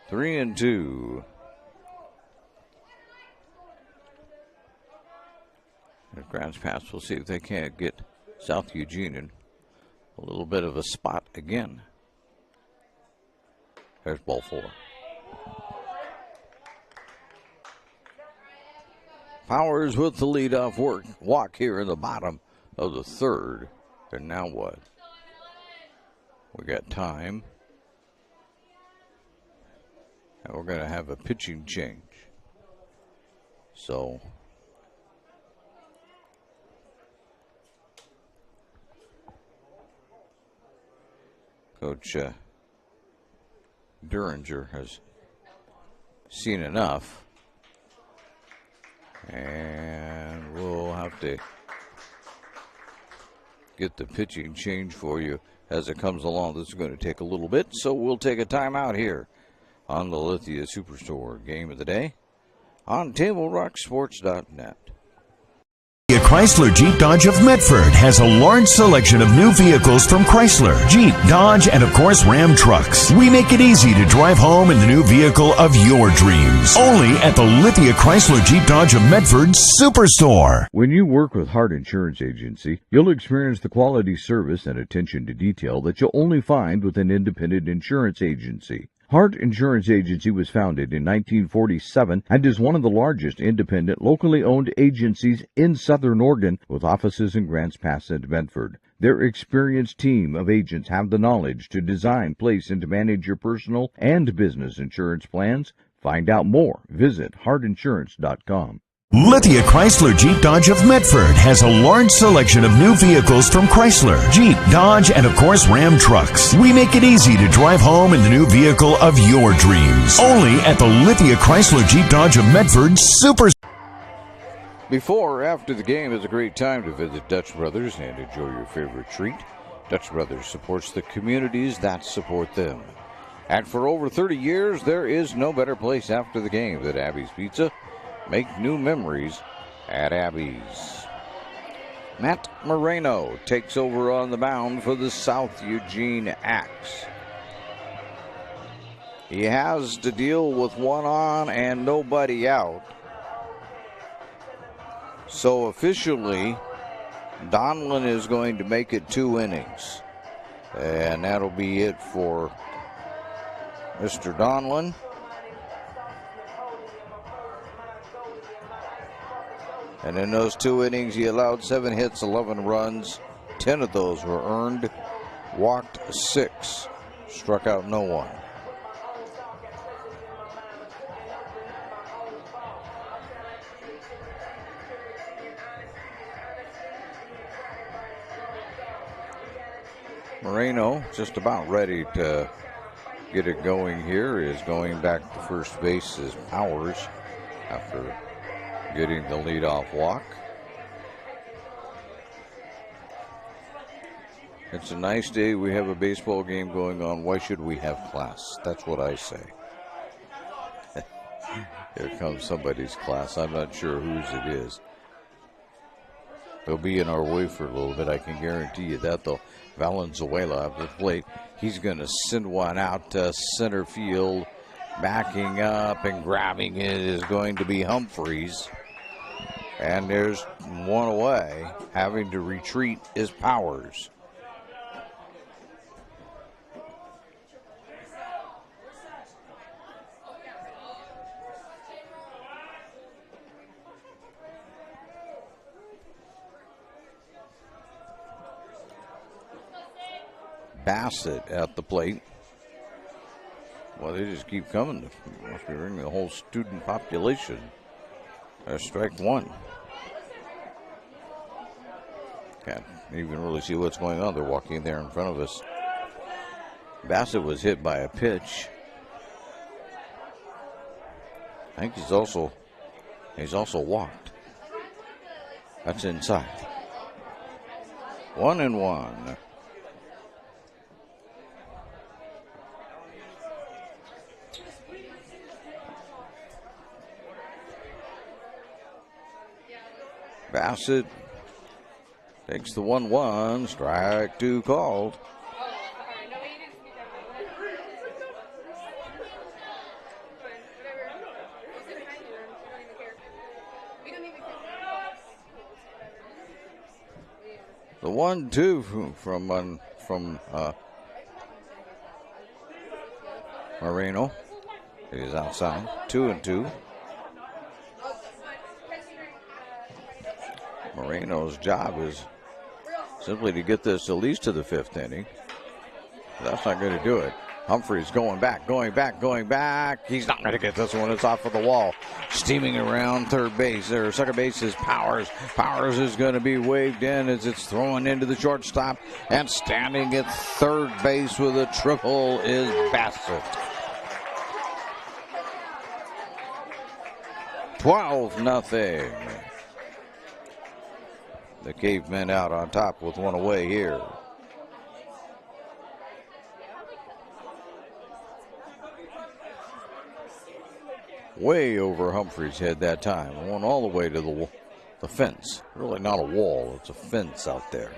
3-2. If Grants Pass, we'll see if they can't get South Eugene in a little bit of a spot again. There's ball 4. Powers with the leadoff walk here in the bottom of the third. And now what? We got time. And we're going to have a pitching change. So Coach Duringer has seen enough, and we'll have to get the pitching change for you as it comes along. This is going to take a little bit, so we'll take a timeout here on the Lithia Superstore game of the day on TableRockSports.net. Lithia Chrysler Jeep Dodge of Medford has a large selection of new vehicles from Chrysler, Jeep, Dodge, and of course Ram trucks. We make it easy to drive home in the new vehicle of your dreams. Only at the Lithia Chrysler Jeep Dodge of Medford Superstore. When you work with Hart Insurance Agency, you'll experience the quality service and attention to detail that you'll only find with an independent insurance agency. Hart Insurance Agency was founded in 1947 and is one of the largest independent, locally owned agencies in Southern Oregon, with offices in Grants Pass and Medford. Their experienced team of agents have the knowledge to design, place, and to manage your personal and business insurance plans. Find out more. Visit heartinsurance.com. Lithia Chrysler Jeep Dodge of Medford has a large selection of new vehicles from Chrysler, Jeep, Dodge, and of course Ram trucks. We make it easy to drive home in the new vehicle of your dreams. Only at the Lithia Chrysler Jeep Dodge of Medford Super. Before or after the game is a great time to visit Dutch Brothers and enjoy your favorite treat. Dutch Brothers supports the communities that support them. And for over 30 years, there is no better place after the game than Abby's Pizza. Make new memories at Abby's. Matt Moreno takes over on the mound for the South Eugene Axe. He has to deal with one on and nobody out. So officially, Donlin is going to make it 2 innings. And that'll be it for Mr. Donlin. And in those 2 innings, he allowed 7 hits, 11 runs. 10 of those were earned. Walked 6. Struck out no one. Moreno just about ready to get it going here. Is going back to first base as Powers after getting the leadoff walk. It's a nice day. We have a baseball game going on. Why should we have class? That's what I say. Here comes somebody's class. I'm not sure whose it is. They'll be in our way for a little bit. I can guarantee you that, though. Valenzuela at the plate. He's going to send one out to center field. Backing up and grabbing it is going to be Humphreys. And there's one away. Having to retreat is Powers. Bassett at the plate. Well, they just keep coming. Must be bringing the whole student population. There's strike one. Can't even really see what's going on. They're walking there in front of us. Bassett was hit by a pitch. I think he's also walked. That's inside. 1-1. Bassett takes the 1-1, strike 2 called. The 1-2 from Moreno is outside. 2-2. Moreno's job is simply to get this at least to the 5th inning. That's not going to do it. Humphreys going back. He's not going to get this one. It's off of the wall. Steaming around third base. There, second base is Powers. Powers is going to be waved in as it's thrown into the shortstop. And standing at third base with a triple is Bassett. 12-0. The Cavemen out on top with one away here. Way over Humphreys' head that time. Went all the way to the the fence. Really not a wall, it's a fence out there.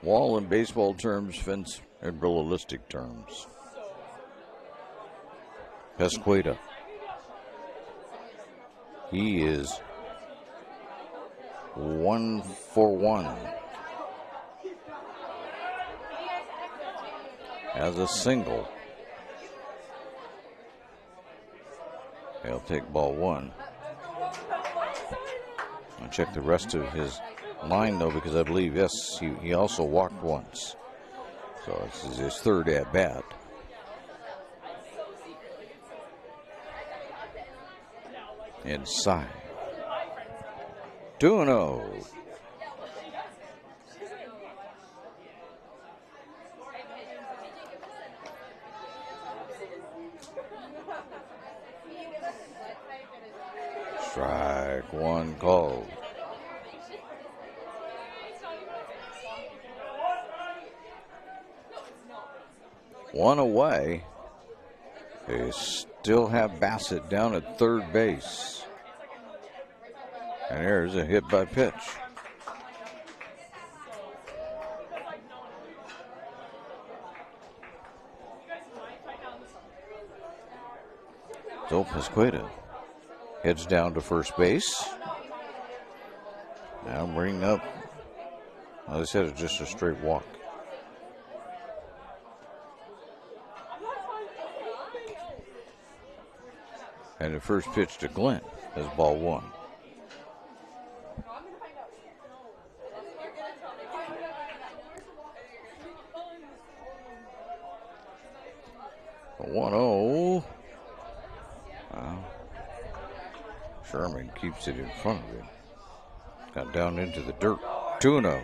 Wall in baseball terms, fence in realistic terms. Pesqueda. He is 1 for 1. As a single. He'll take ball 1. I'll check the rest of his line, though, because I believe, yes, he also walked once. So this is his third at bat. Inside. 2-0. Strike one called. One away. They still have Bassett down at third base. And there's a hit by pitch. So Pesqueda heads down to first base. Now bring up, as I said, it's just a straight walk. And the first pitch to Glenn is ball 1. A 1-0. Wow. Sherman keeps it in front of him. Got down into the dirt. 2-0.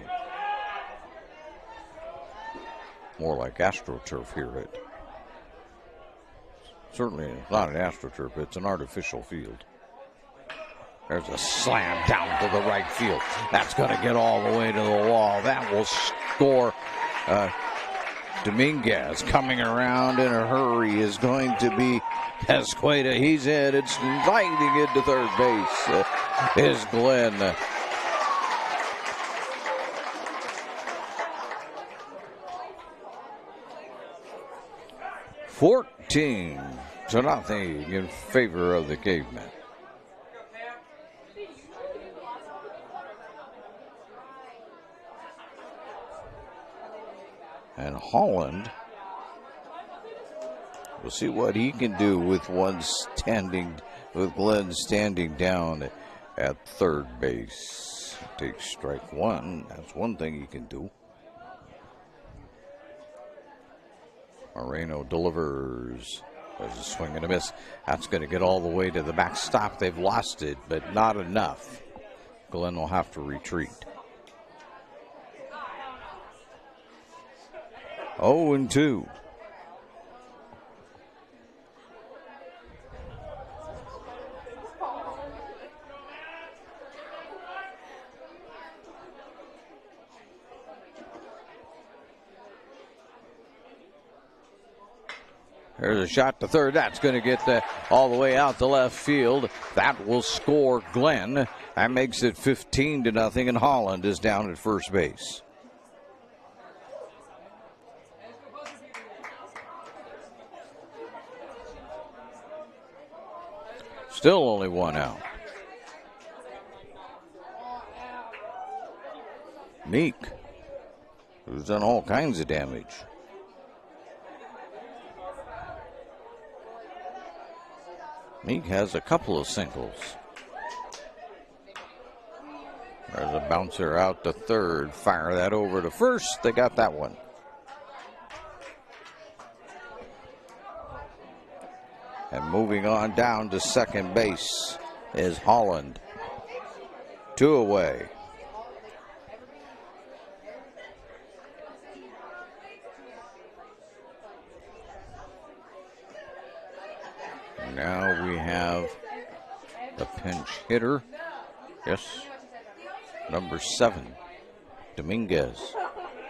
More like AstroTurf here at. Certainly it's not an AstroTurf, it's an artificial field. There's a slam down to the right field. That's going to get all the way to the wall. That will score. Dominguez coming around in a hurry is going to be Pesqueda. He's in. It's sliding into third base. Is Glenn. $14 to nothing in favor of the Cavemen. And Holland, we'll see what he can do with Glenn standing down at third base. Takes strike 1. That's one thing he can do. Moreno delivers. There's a swing and a miss. That's going to get all the way to the backstop. They've lost it, but not enough. Glenn will have to retreat. 0-2. There's a shot to third. That's going to get all the way out to left field. That will score Glenn. That makes it 15 to nothing, and Holland is down at first base. Still only one out. Meek, who's done all kinds of damage. Meek has a couple of singles. There's a bouncer out to third. Fire that over to first. They got that one. And moving on down to second base is Holland. 2 away. Now we have the pinch hitter. Yes, number 7, Dominguez,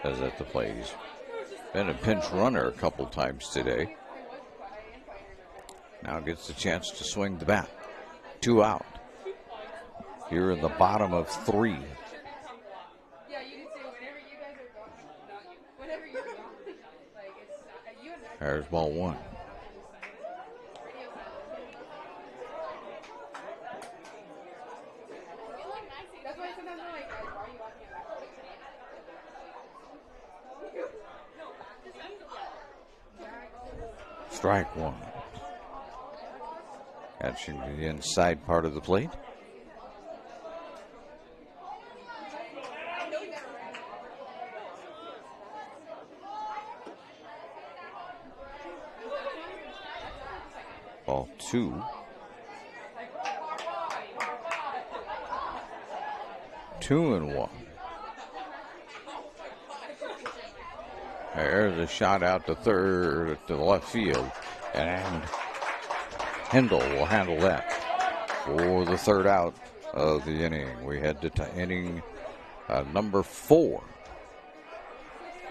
is at the plate. He's been a pinch runner a couple times today. Now gets the chance to swing the bat. 2 out. here in the bottom of 3. There's ball 1. Strike 1. Catching the inside part of the plate. Ball 2. 2-1. There's a shot out to third, to the left field, and Hendel will handle that for the third out of the inning. We head to inning number 4.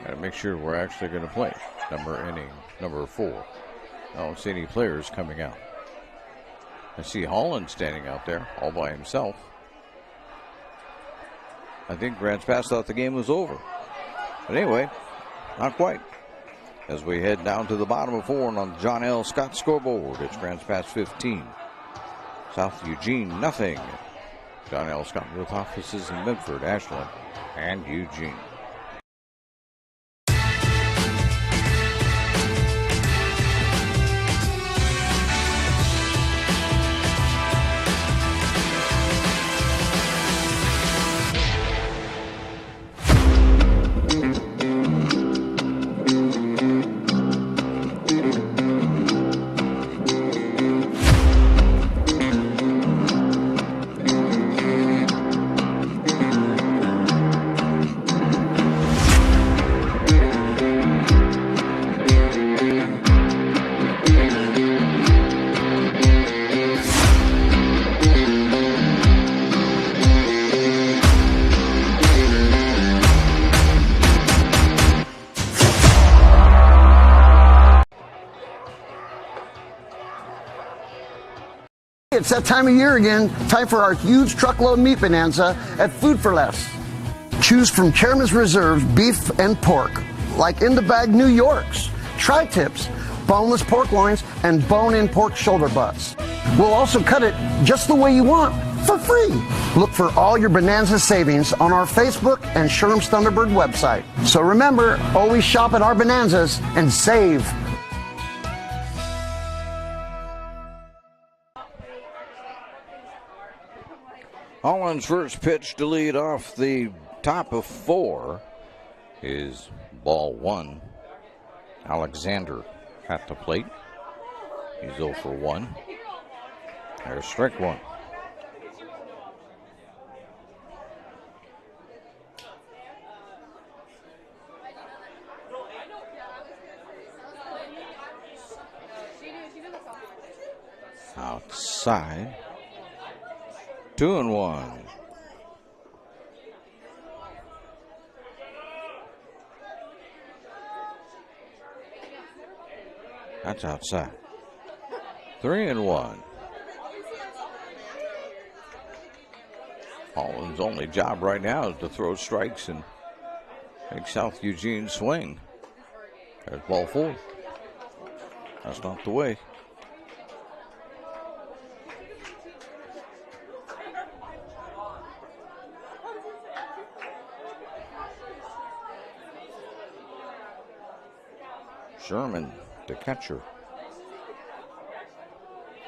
Gotta make sure we're actually going to play inning number 4. I don't see any players coming out. I see Holland standing out there all by himself. I think Grants Pass thought the game was over. But anyway, not quite. As we head down to the bottom of 4 on the John L. Scott scoreboard, it's Grants Pass 15. South Eugene, nothing. John L. Scott with offices in Medford, Ashland, and Eugene. It's that time of year again. Time for our huge truckload meat bonanza at Food for Less. Choose from Chairman's Reserve beef and pork, like in the bag New Yorks, tri-tips, boneless pork loins, and bone-in pork shoulder butts. We'll also cut it just the way you want, for free. Look for all your bonanza savings on our Facebook and Sherm's Thunderbird website. So remember, always shop at our bonanzas and save. Holland's first pitch to lead off the top of 4 is ball 1. Alexander at the plate. He's 0 for 1. There's strike 1. Outside. 2-1. That's outside. 3-1. Holland's only job right now is to throw strikes and make South Eugene swing. There's ball 4. That's not the way. Sherman, the catcher.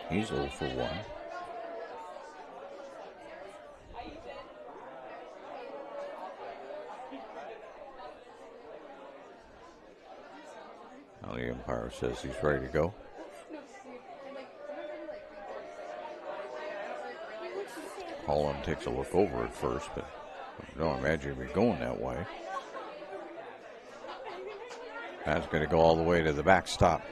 He's 0 for 1. Now the umpire says he's ready to go. Holland takes a look over at first, but I don't imagine him going that way. That's going to go all the way to the backstop.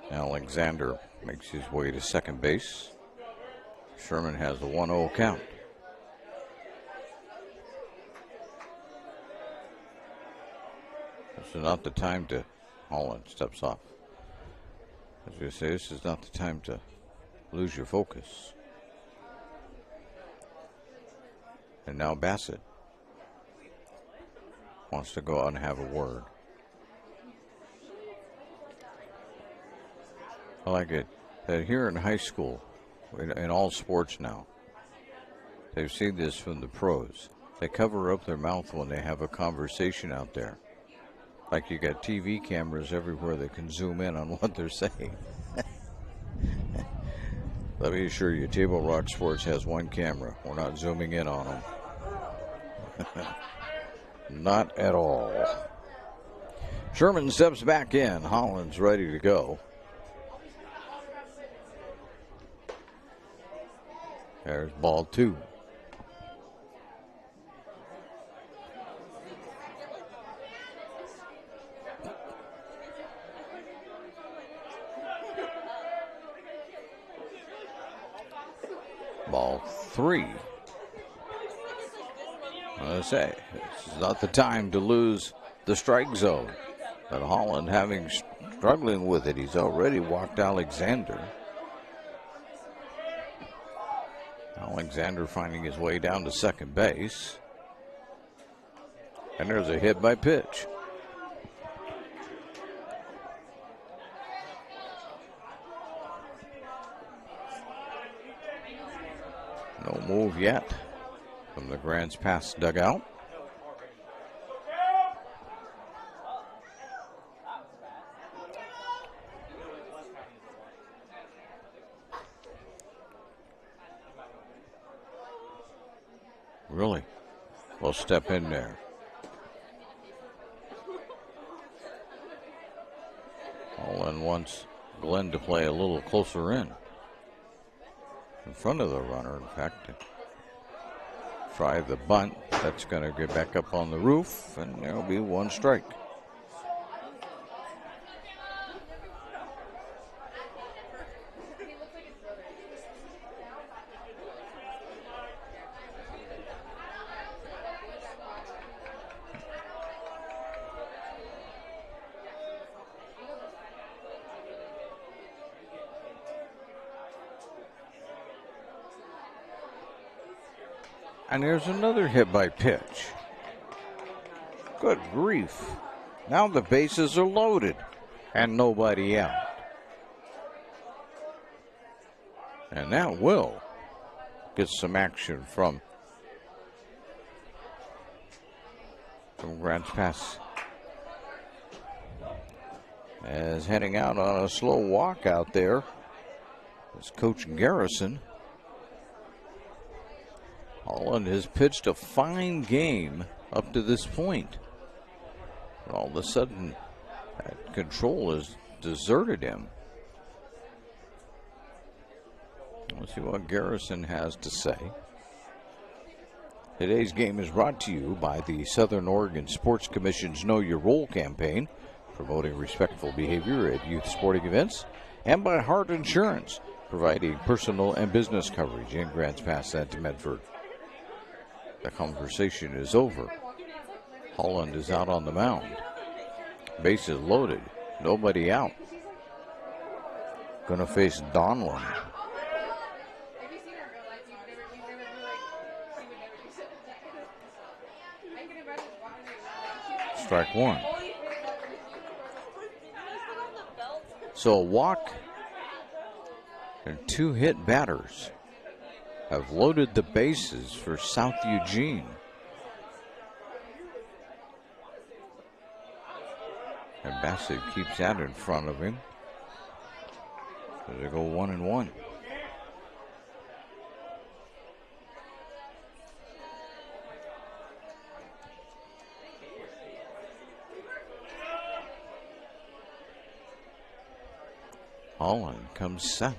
Alexander makes his way to second base. Sherman has a 1-0 count. This is not the time to. Holland steps off. As we say, this is not the time to lose your focus. And now Bassett wants to go out and have a word. I like it that here in high school, in all sports now, they've seen this from the pros. They cover up their mouth when they have a conversation out there. Like you got TV cameras everywhere that can zoom in on what they're saying. Let me assure you, Table Rock Sports has one camera. We're not zooming in on them. Not at all. Sherman steps back in. Holland's ready to go. There's ball 2. Ball 3. I say, this is not the time to lose the strike zone. But Holland struggling with it. He's already walked Alexander. Alexander finding his way down to second base. And there's a hit by pitch. No move yet from the Grants Pass dugout. Really? We'll step in there. Holland wants Glenn to play a little closer in front of the runner, in fact. Try the bunt. That's going to get back up on the roof, and there'll be 1 strike. And there's another hit by pitch. Good grief. Now the bases are loaded and nobody out. And that will get some action from Grants Pass. As heading out on a slow walk out there is Coach Garrison. Holland has pitched a fine game up to this point. And all of a sudden, that control has deserted him. Let's see what Garrison has to say. Today's game is brought to you by the Southern Oregon Sports Commission's Know Your Role campaign, promoting respectful behavior at youth sporting events, and by Hart Insurance, providing personal and business coverage in Grants Pass and Medford. The conversation is over. Holland is out on the mound. Bases loaded. Nobody out. Going to face Donlin. Strike 1. So a walk and 2 hit batters have loaded the bases for South Eugene. And Bassett keeps that in front of him. So they go 1-1. Holland comes set.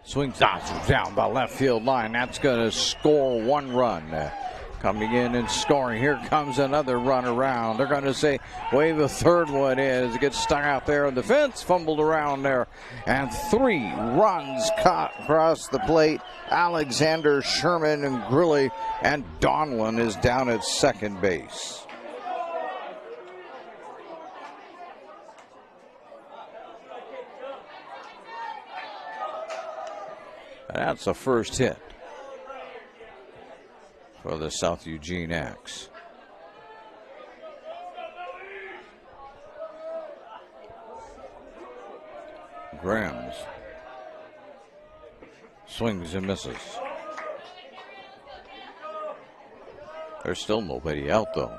Swings down the left field line. That's going to score 1 run. Coming in and scoring. Here comes another run around. They're going to say, wave the third one is. It gets stuck out there on the fence, fumbled around there. And 3 runs caught across the plate. Alexander, Sherman, and Grilly. And Donlin is down at second base. And that's the first hit for the South Eugene Axe. Grams swings and misses. There's still nobody out, though.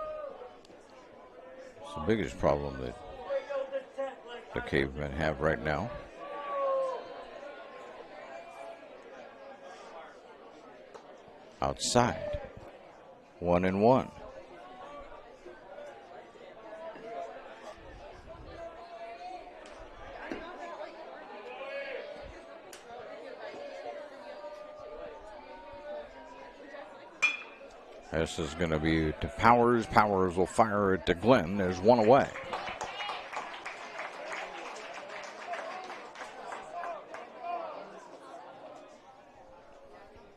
It's the biggest problem that the Cavemen have right now. Outside, 1-1. This is going to be to Powers. Powers will fire it to Glenn. There's one away.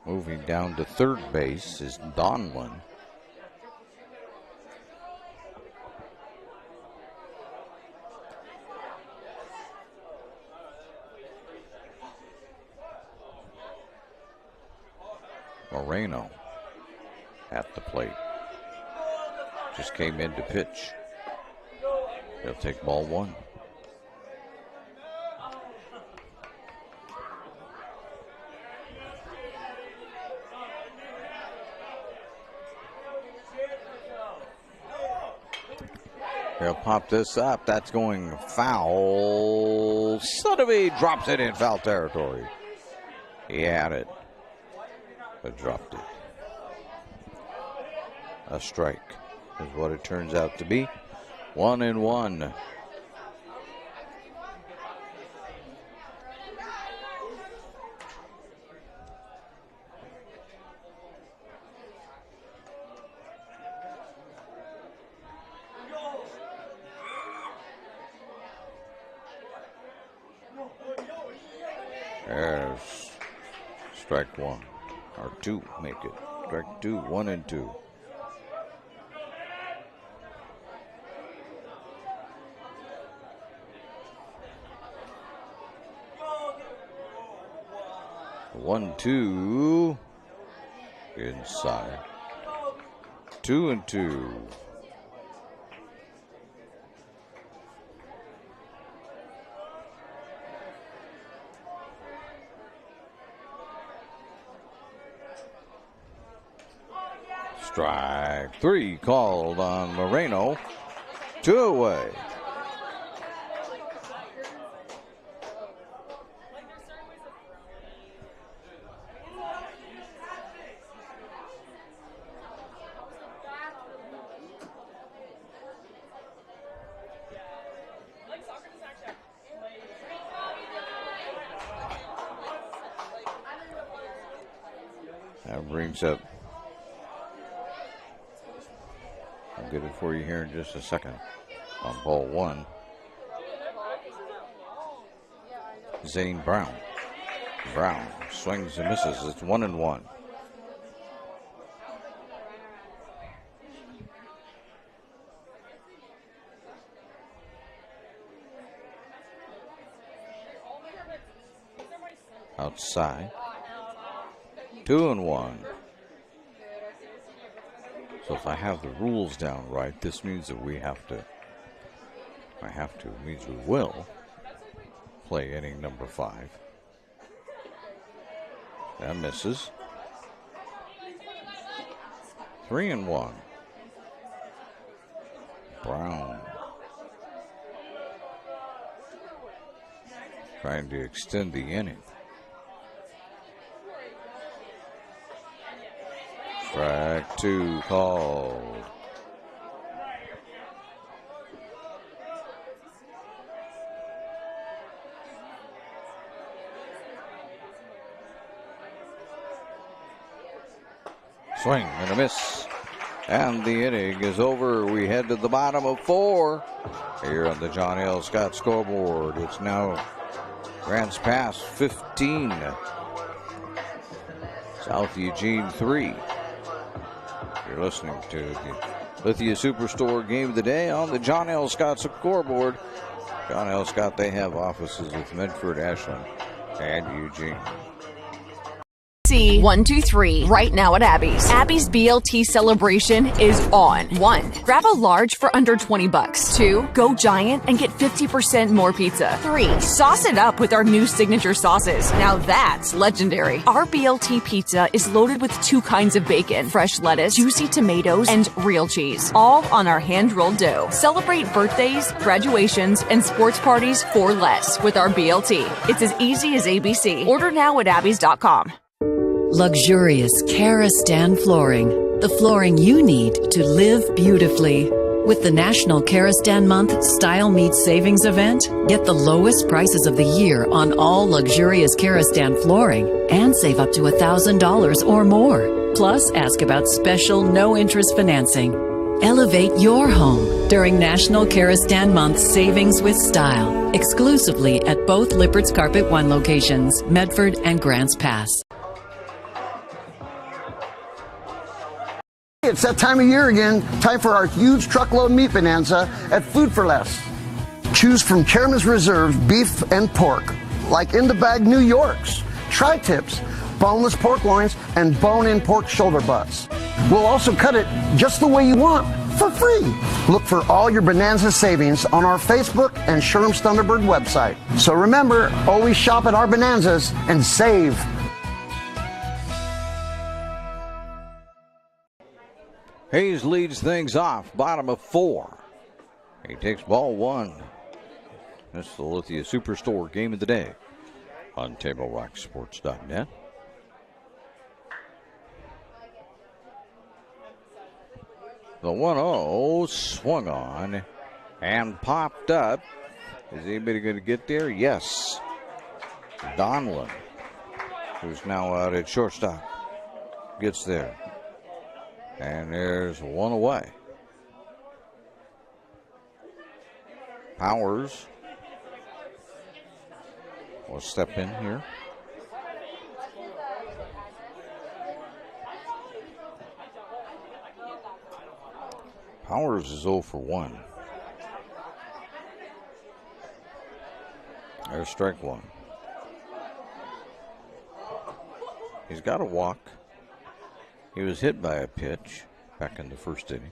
Moving down to third base is Donlin. Moreno at the plate. Just came in to pitch. He'll take ball one. He'll pop this up. That's going foul. Sotheby drops it in foul territory. He had it, but dropped it. A strike is what it turns out to be. 1-1. There's strike one, or two, make it. Strike two, 1-2. One, two, inside. 2-2. Strike three called on Moreno. 2 away. That brings up, I'll get it for you here in just a second, on ball one. Zane Brown. Brown swings and misses. It's 1-1. Outside. 2-1. So if I have the rules down right, this means that we have to, means we will play inning number 5. That misses. 3-1. Brown trying to extend the inning. Strike two called. Swing and a miss. And the inning is over. We head to the bottom of 4 here on the John L. Scott scoreboard. It's now Grants Pass 15. South Eugene 3. You're listening to the Lithia Superstore Game of the Day on the John L. Scott scoreboard. John L. Scott, they have offices with Medford, Ashland, and Eugene. 1, 2, 3 right now at Abby's. Abby's BLT celebration is on. 1, grab a large for under $20. 2, go giant and get 50% more pizza. 3, sauce it up with our new signature sauces. Now that's legendary. Our BLT pizza is loaded with 2 kinds of bacon, fresh lettuce, juicy tomatoes, and real cheese, all on our hand-rolled dough. Celebrate birthdays, graduations, and sports parties for less with our BLT. It's as easy as ABC. Order now at abbys.com. Luxurious Karastan flooring. The flooring you need to live beautifully. With the National Karastan Month Style Meets Savings event, get the lowest prices of the year on all luxurious Karastan flooring and save up to $1,000 or more. Plus, ask about special no-interest financing. Elevate your home during National Karastan Month Savings with Style, exclusively at both Lippert's Carpet One locations, Medford and Grants Pass. It's that time of year again. Time for our huge truckload meat bonanza at Food for Less. Choose from Chairman's Reserve beef and pork, like in the bag New Yorks, tri-tips, boneless pork loins, and bone-in pork shoulder butts. We'll also cut it just the way you want, for free. Look for all your bonanza savings on our Facebook and Sherm's Thunderbird website. So remember, always shop at our bonanzas and save. Hayes leads things off, bottom of 4. He takes ball 1. That's the Lithia Superstore game of the day on TableRockSports.net. The 1-0 swung on and popped up. Is anybody going to get there? Yes. Donlin, who's now out at shortstop, gets there. And there's 1 away. Powers will step in here. Powers is 0 for 1. There's strike 1. He's got a walk. He was hit by a pitch back in the first inning.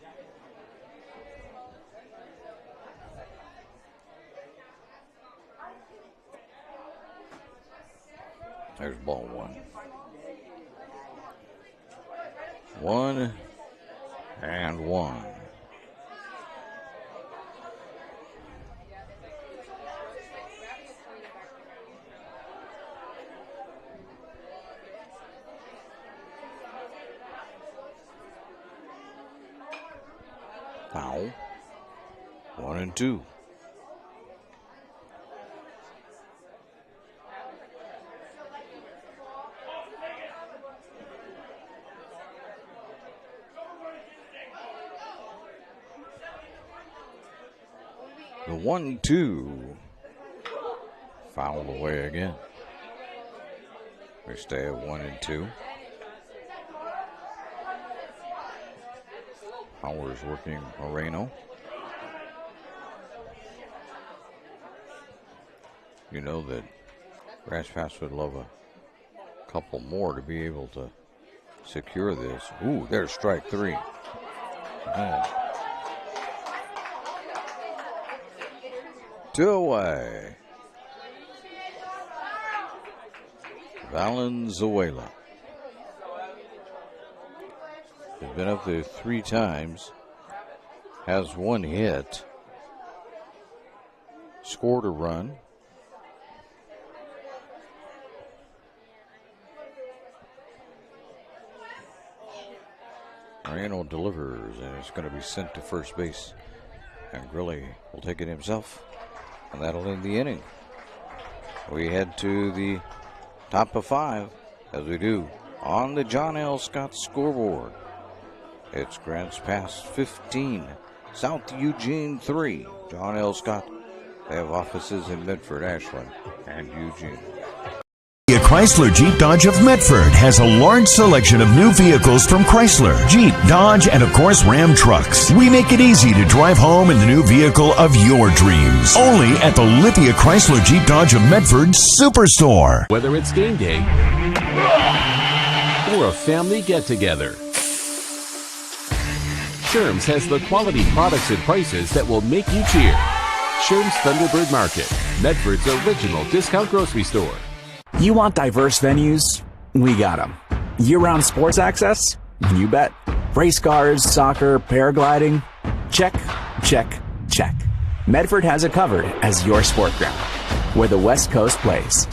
There's ball 1. 1 and 1. Foul. 1 and 2. The 1-2 fouled away again. We stay at 1 and 2. Powers working Moreno. You know that Grants Pass would love a couple more to be able to secure this. Ooh, there's strike 3. Oh. 2 away. Valenzuela has been up there 3 times, has 1 hit, scored a run. Moreno delivers, and it's going to be sent to first base. And Grilly will take it himself, and that'll end the inning. We head to the top of 5, as we do on the John L. Scott scoreboard. It's Grants Pass 15, South Eugene 3. John L. Scott. They have offices in Medford, Ashland, and Eugene. Chrysler Jeep Dodge of Medford has a large selection of new vehicles from Chrysler, Jeep, Dodge, and of course Ram trucks. We make it easy to drive home in the new vehicle of your dreams. Only at the Lithia Chrysler Jeep Dodge of Medford Superstore. Whether it's game day or a family get-together. Sherm's has the quality products and prices that will make you cheer. Sherm's Thunderbird Market, Medford's original discount grocery store. You want diverse venues? We got them. Year-round sports access? You bet. Race cars, soccer, paragliding? Check, check, check. Medford has it covered as your sport ground, where the West Coast plays.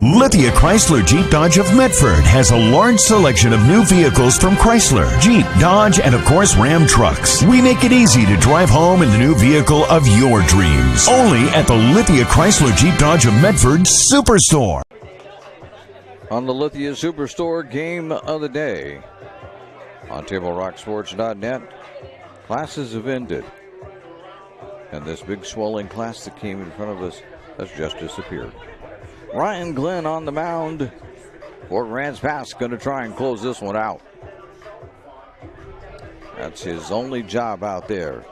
Lithia Chrysler Jeep Dodge of Medford has a large selection of new vehicles from Chrysler, Jeep, Dodge, and of course Ram trucks. We make it easy to drive home in the new vehicle of your dreams. Only at the Lithia Chrysler Jeep Dodge of Medford Superstore. On the Lithia Superstore game of the day. On TableRockSports.net, classes have ended. And this big swelling class that came in front of us has just disappeared. Ryan Glenn on the mound. Fort Rance Pass going to try and close this one out. That's his only job out there.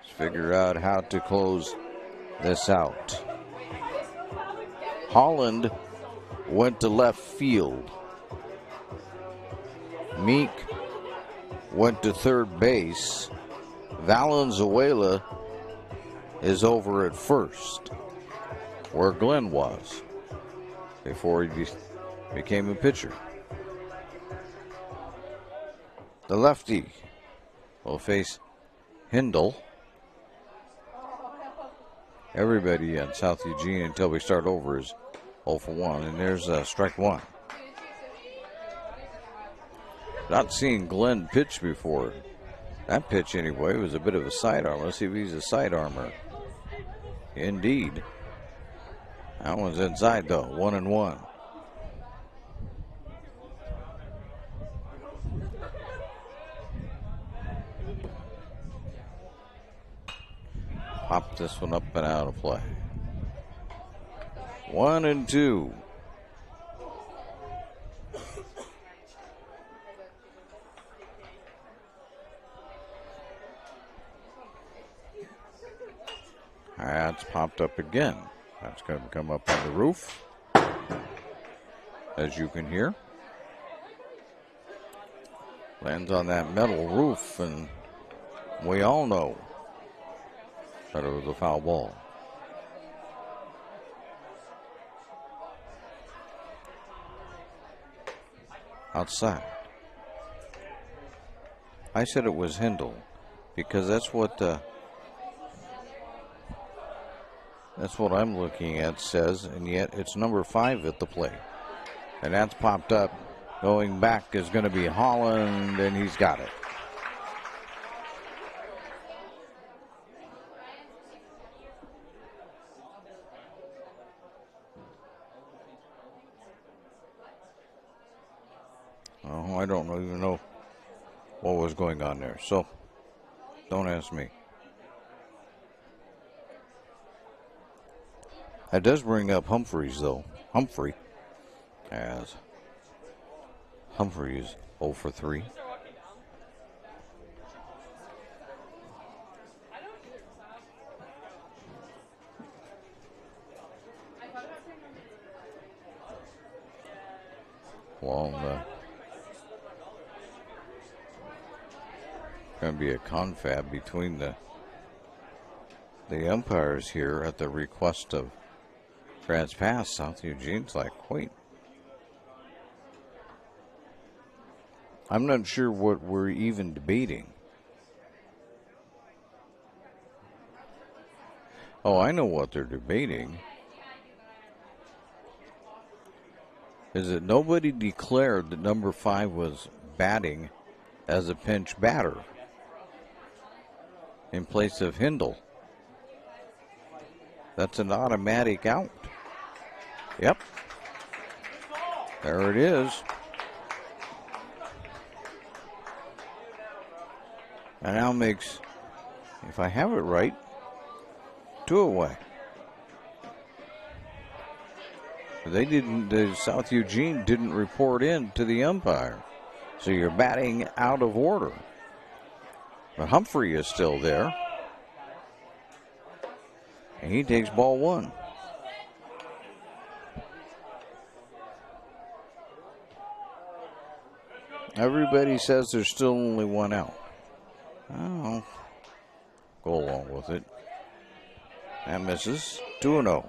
Is figure out how to close this out. Holland went to left field. Meek went to third base. Valenzuela is over at first, where Glenn was before he became a pitcher. The lefty will face Hindle. Everybody in South Eugene until we start over is 0 for 1, and there's strike one. Not seen Glenn pitch before. That pitch, anyway, was a bit of a sidearm. Let's see if he's a sidearmer. Indeed. That one's inside, though. 1-1. Pop this one up and out of play. 1-2. That's popped up again. That's going to come up on the roof, as you can hear. Lands on that metal roof, and we all know that it was a foul ball. Outside. I said it was Hindle because that's what I'm looking at says, and yet it's number 5 at the plate. And that's popped up. Going back is going to be Holland, and he's got it. Oh, I don't even know what was going on there, so don't ask me. That does bring up Humphreys, though. Humphrey, as Humphrey is 0 for 3. Long, going to be a confab between the umpires here at the request of Grants Pass. South Eugene's like, wait. I'm not sure what we're even debating. Oh, I know what they're debating. Is that nobody declared that number 5 was batting as a pinch batter in place of Hindle. That's an automatic out. Yep. There it is. And now makes, if I have it right, 2 away. The South Eugene didn't report in to the umpire. So you're batting out of order. But Humphrey is still there. And he takes ball 1. Everybody says there's still only one out. I'll go along with it. That misses. 2-0.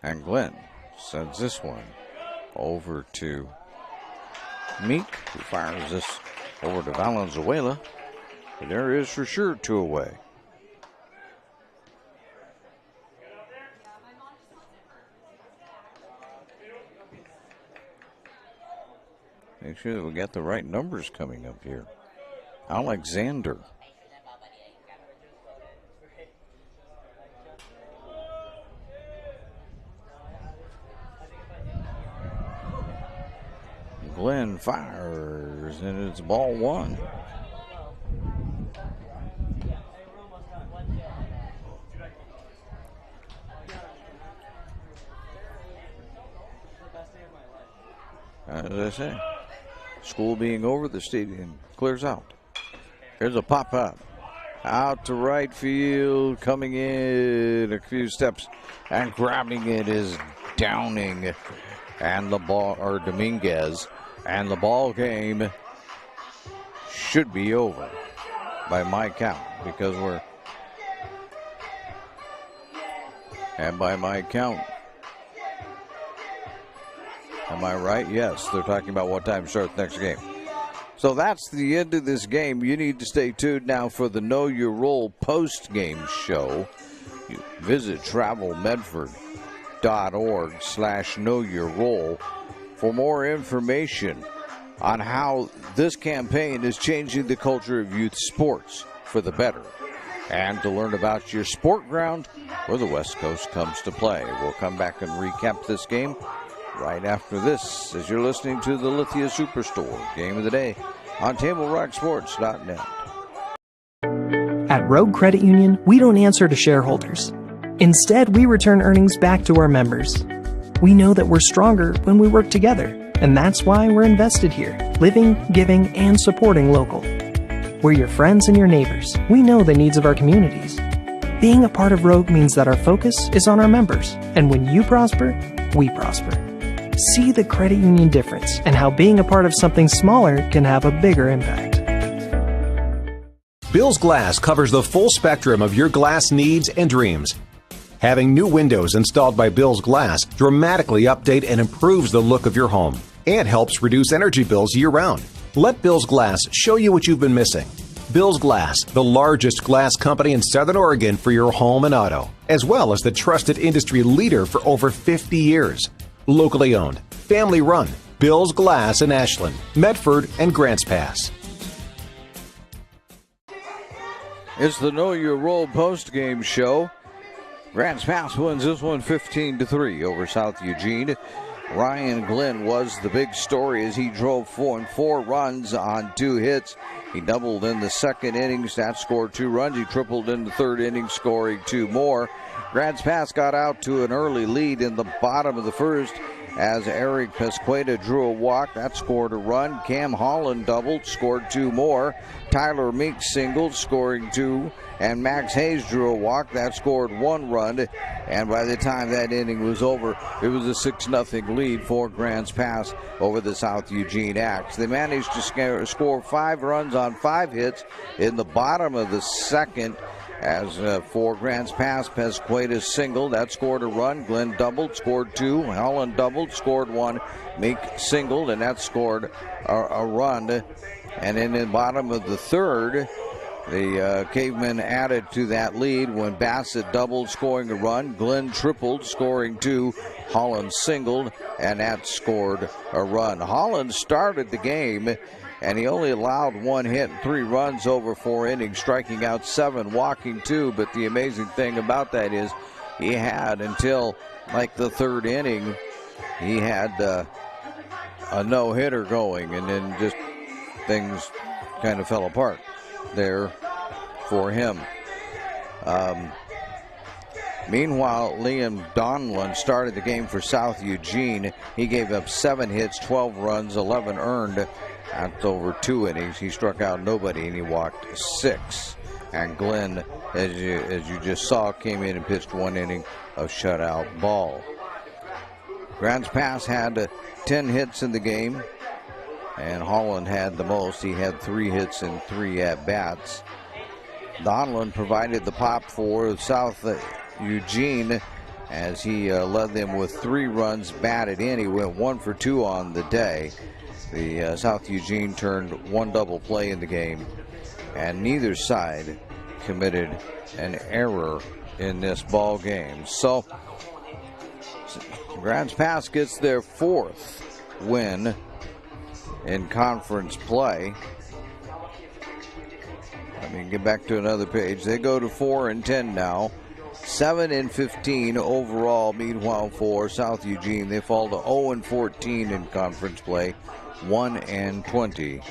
And Glenn sends this one over to Meek, who fires this over to Valenzuela. And there is for sure 2 away. Make sure that we got the right numbers coming up here. Alexander. Glenn fires, and it's ball 1. As I say, school being over, the stadium clears out. Here's a pop-up. Out to right field, coming in a few steps, and grabbing it is Downing. And the ball, or Dominguez, and the ball game should be over by my count, because and by my count, am I right? Yes, they're talking about what time to start the next game. So that's the end of this game. You need to stay tuned now for the Know Your Role post-game show. You visit travelmedford.org/knowyourrole for more information on how this campaign is changing the culture of youth sports for the better, and to learn about your sport ground where the West Coast comes to play. We'll come back and recap this game right after this, as you're listening to the Lithia Superstore Game of the Day on TableRockSports.net. At Rogue Credit Union, we don't answer to shareholders. Instead, we return earnings back to our members. We know that we're stronger when we work together, and that's why we're invested here, living, giving, and supporting local. We're your friends and your neighbors. We know the needs of our communities. Being a part of Rogue means that our focus is on our members, and when you prosper, we prosper. See the credit union difference and how being a part of something smaller can have a bigger impact. Bill's Glass covers the full spectrum of your glass needs and dreams. Having new windows installed by Bill's Glass dramatically update and improves the look of your home and helps reduce energy bills year-round. Let Bill's Glass show you what you've been missing. Bill's Glass, the largest glass company in Southern Oregon for your home and auto, as well as the trusted industry leader for over 50 years. Locally owned, family run, Bill's Glass in Ashland, Medford, and Grants Pass. It's the Know Your Role post-game show. Grants Pass wins this one 15-3 over South Eugene. Ryan Glenn was the big story as he drove 4 runs on 2 hits. He doubled in the second inning. That scored 2 runs. He tripled in the third inning, scoring 2 more. Grants Pass got out to an early lead in the bottom of the first as Eric Pesqueda drew a walk. That scored a run. Cam Holland doubled, scored 2 more. Tyler Meek singled, scoring 2. And Max Hayes drew a walk. That scored 1 run. And by the time that inning was over, it was a 6-0 lead for Grants Pass over the South Eugene Axe. They managed to score 5 runs on 5 hits in the bottom of the second. As for Grants Pass, Pesqueda singled. That scored a run. Glenn doubled, scored 2. Holland doubled, scored 1. Meek singled, and that scored a run. And in the bottom of the third, the Cavemen added to that lead when Bassett doubled, scoring a run. Glenn tripled, scoring 2. Holland singled, and that scored a run. Holland started the game, and he only allowed 1 hit and 3 runs over 4 innings, striking out 7, walking 2. But the amazing thing about that is he had until like the third inning, he had a no-hitter going, and then just things kind of fell apart there for him. Meanwhile, Liam Donlin started the game for South Eugene. He gave up 7 hits, 12 runs, 11 earned. That's over 2 innings. He struck out nobody, and he walked 6. And Glenn, as you just saw, came in and pitched 1 inning of shutout ball. Grants Pass had 10 hits in the game, and Holland had the most. He had 3 hits and 3 at-bats. Donlin provided the pop for South Eugene as he led them with 3 runs batted in. He went 1 for 2 on the day. The South Eugene turned 1 double play in the game, and neither side committed an error in this ball game. So Grants Pass gets their 4th win in conference play. Let me get back to another page. They go to 4-10 now, 7-15 overall. Meanwhile, for South Eugene, they fall to 0-14 in conference play, 1-20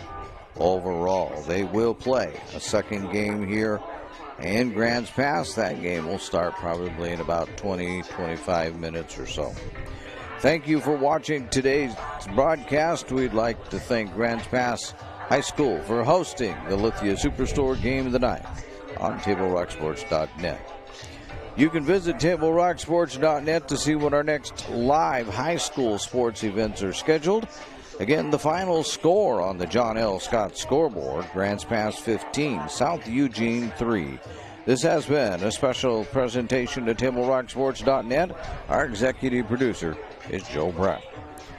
overall. They will play a second game here in Grants Pass. That game will start probably in about 20-25 minutes or so. Thank you for watching today's broadcast. We'd like to thank Grants Pass High School for hosting the Lithia Superstore Game of the Night on TableRockSports.net. You can visit TableRockSports.net to see when our next live high school sports events are scheduled. Again, the final score on the John L. Scott scoreboard: Grants Pass 15, South Eugene 3. This has been a special presentation to TableRockSports.net. Our executive producer is Joe Brown.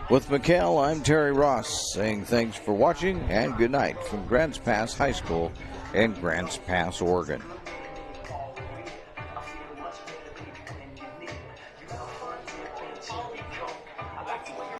With McHale, I'm Terry Ross, saying thanks for watching and good night from Grants Pass High School in Grants Pass, Oregon.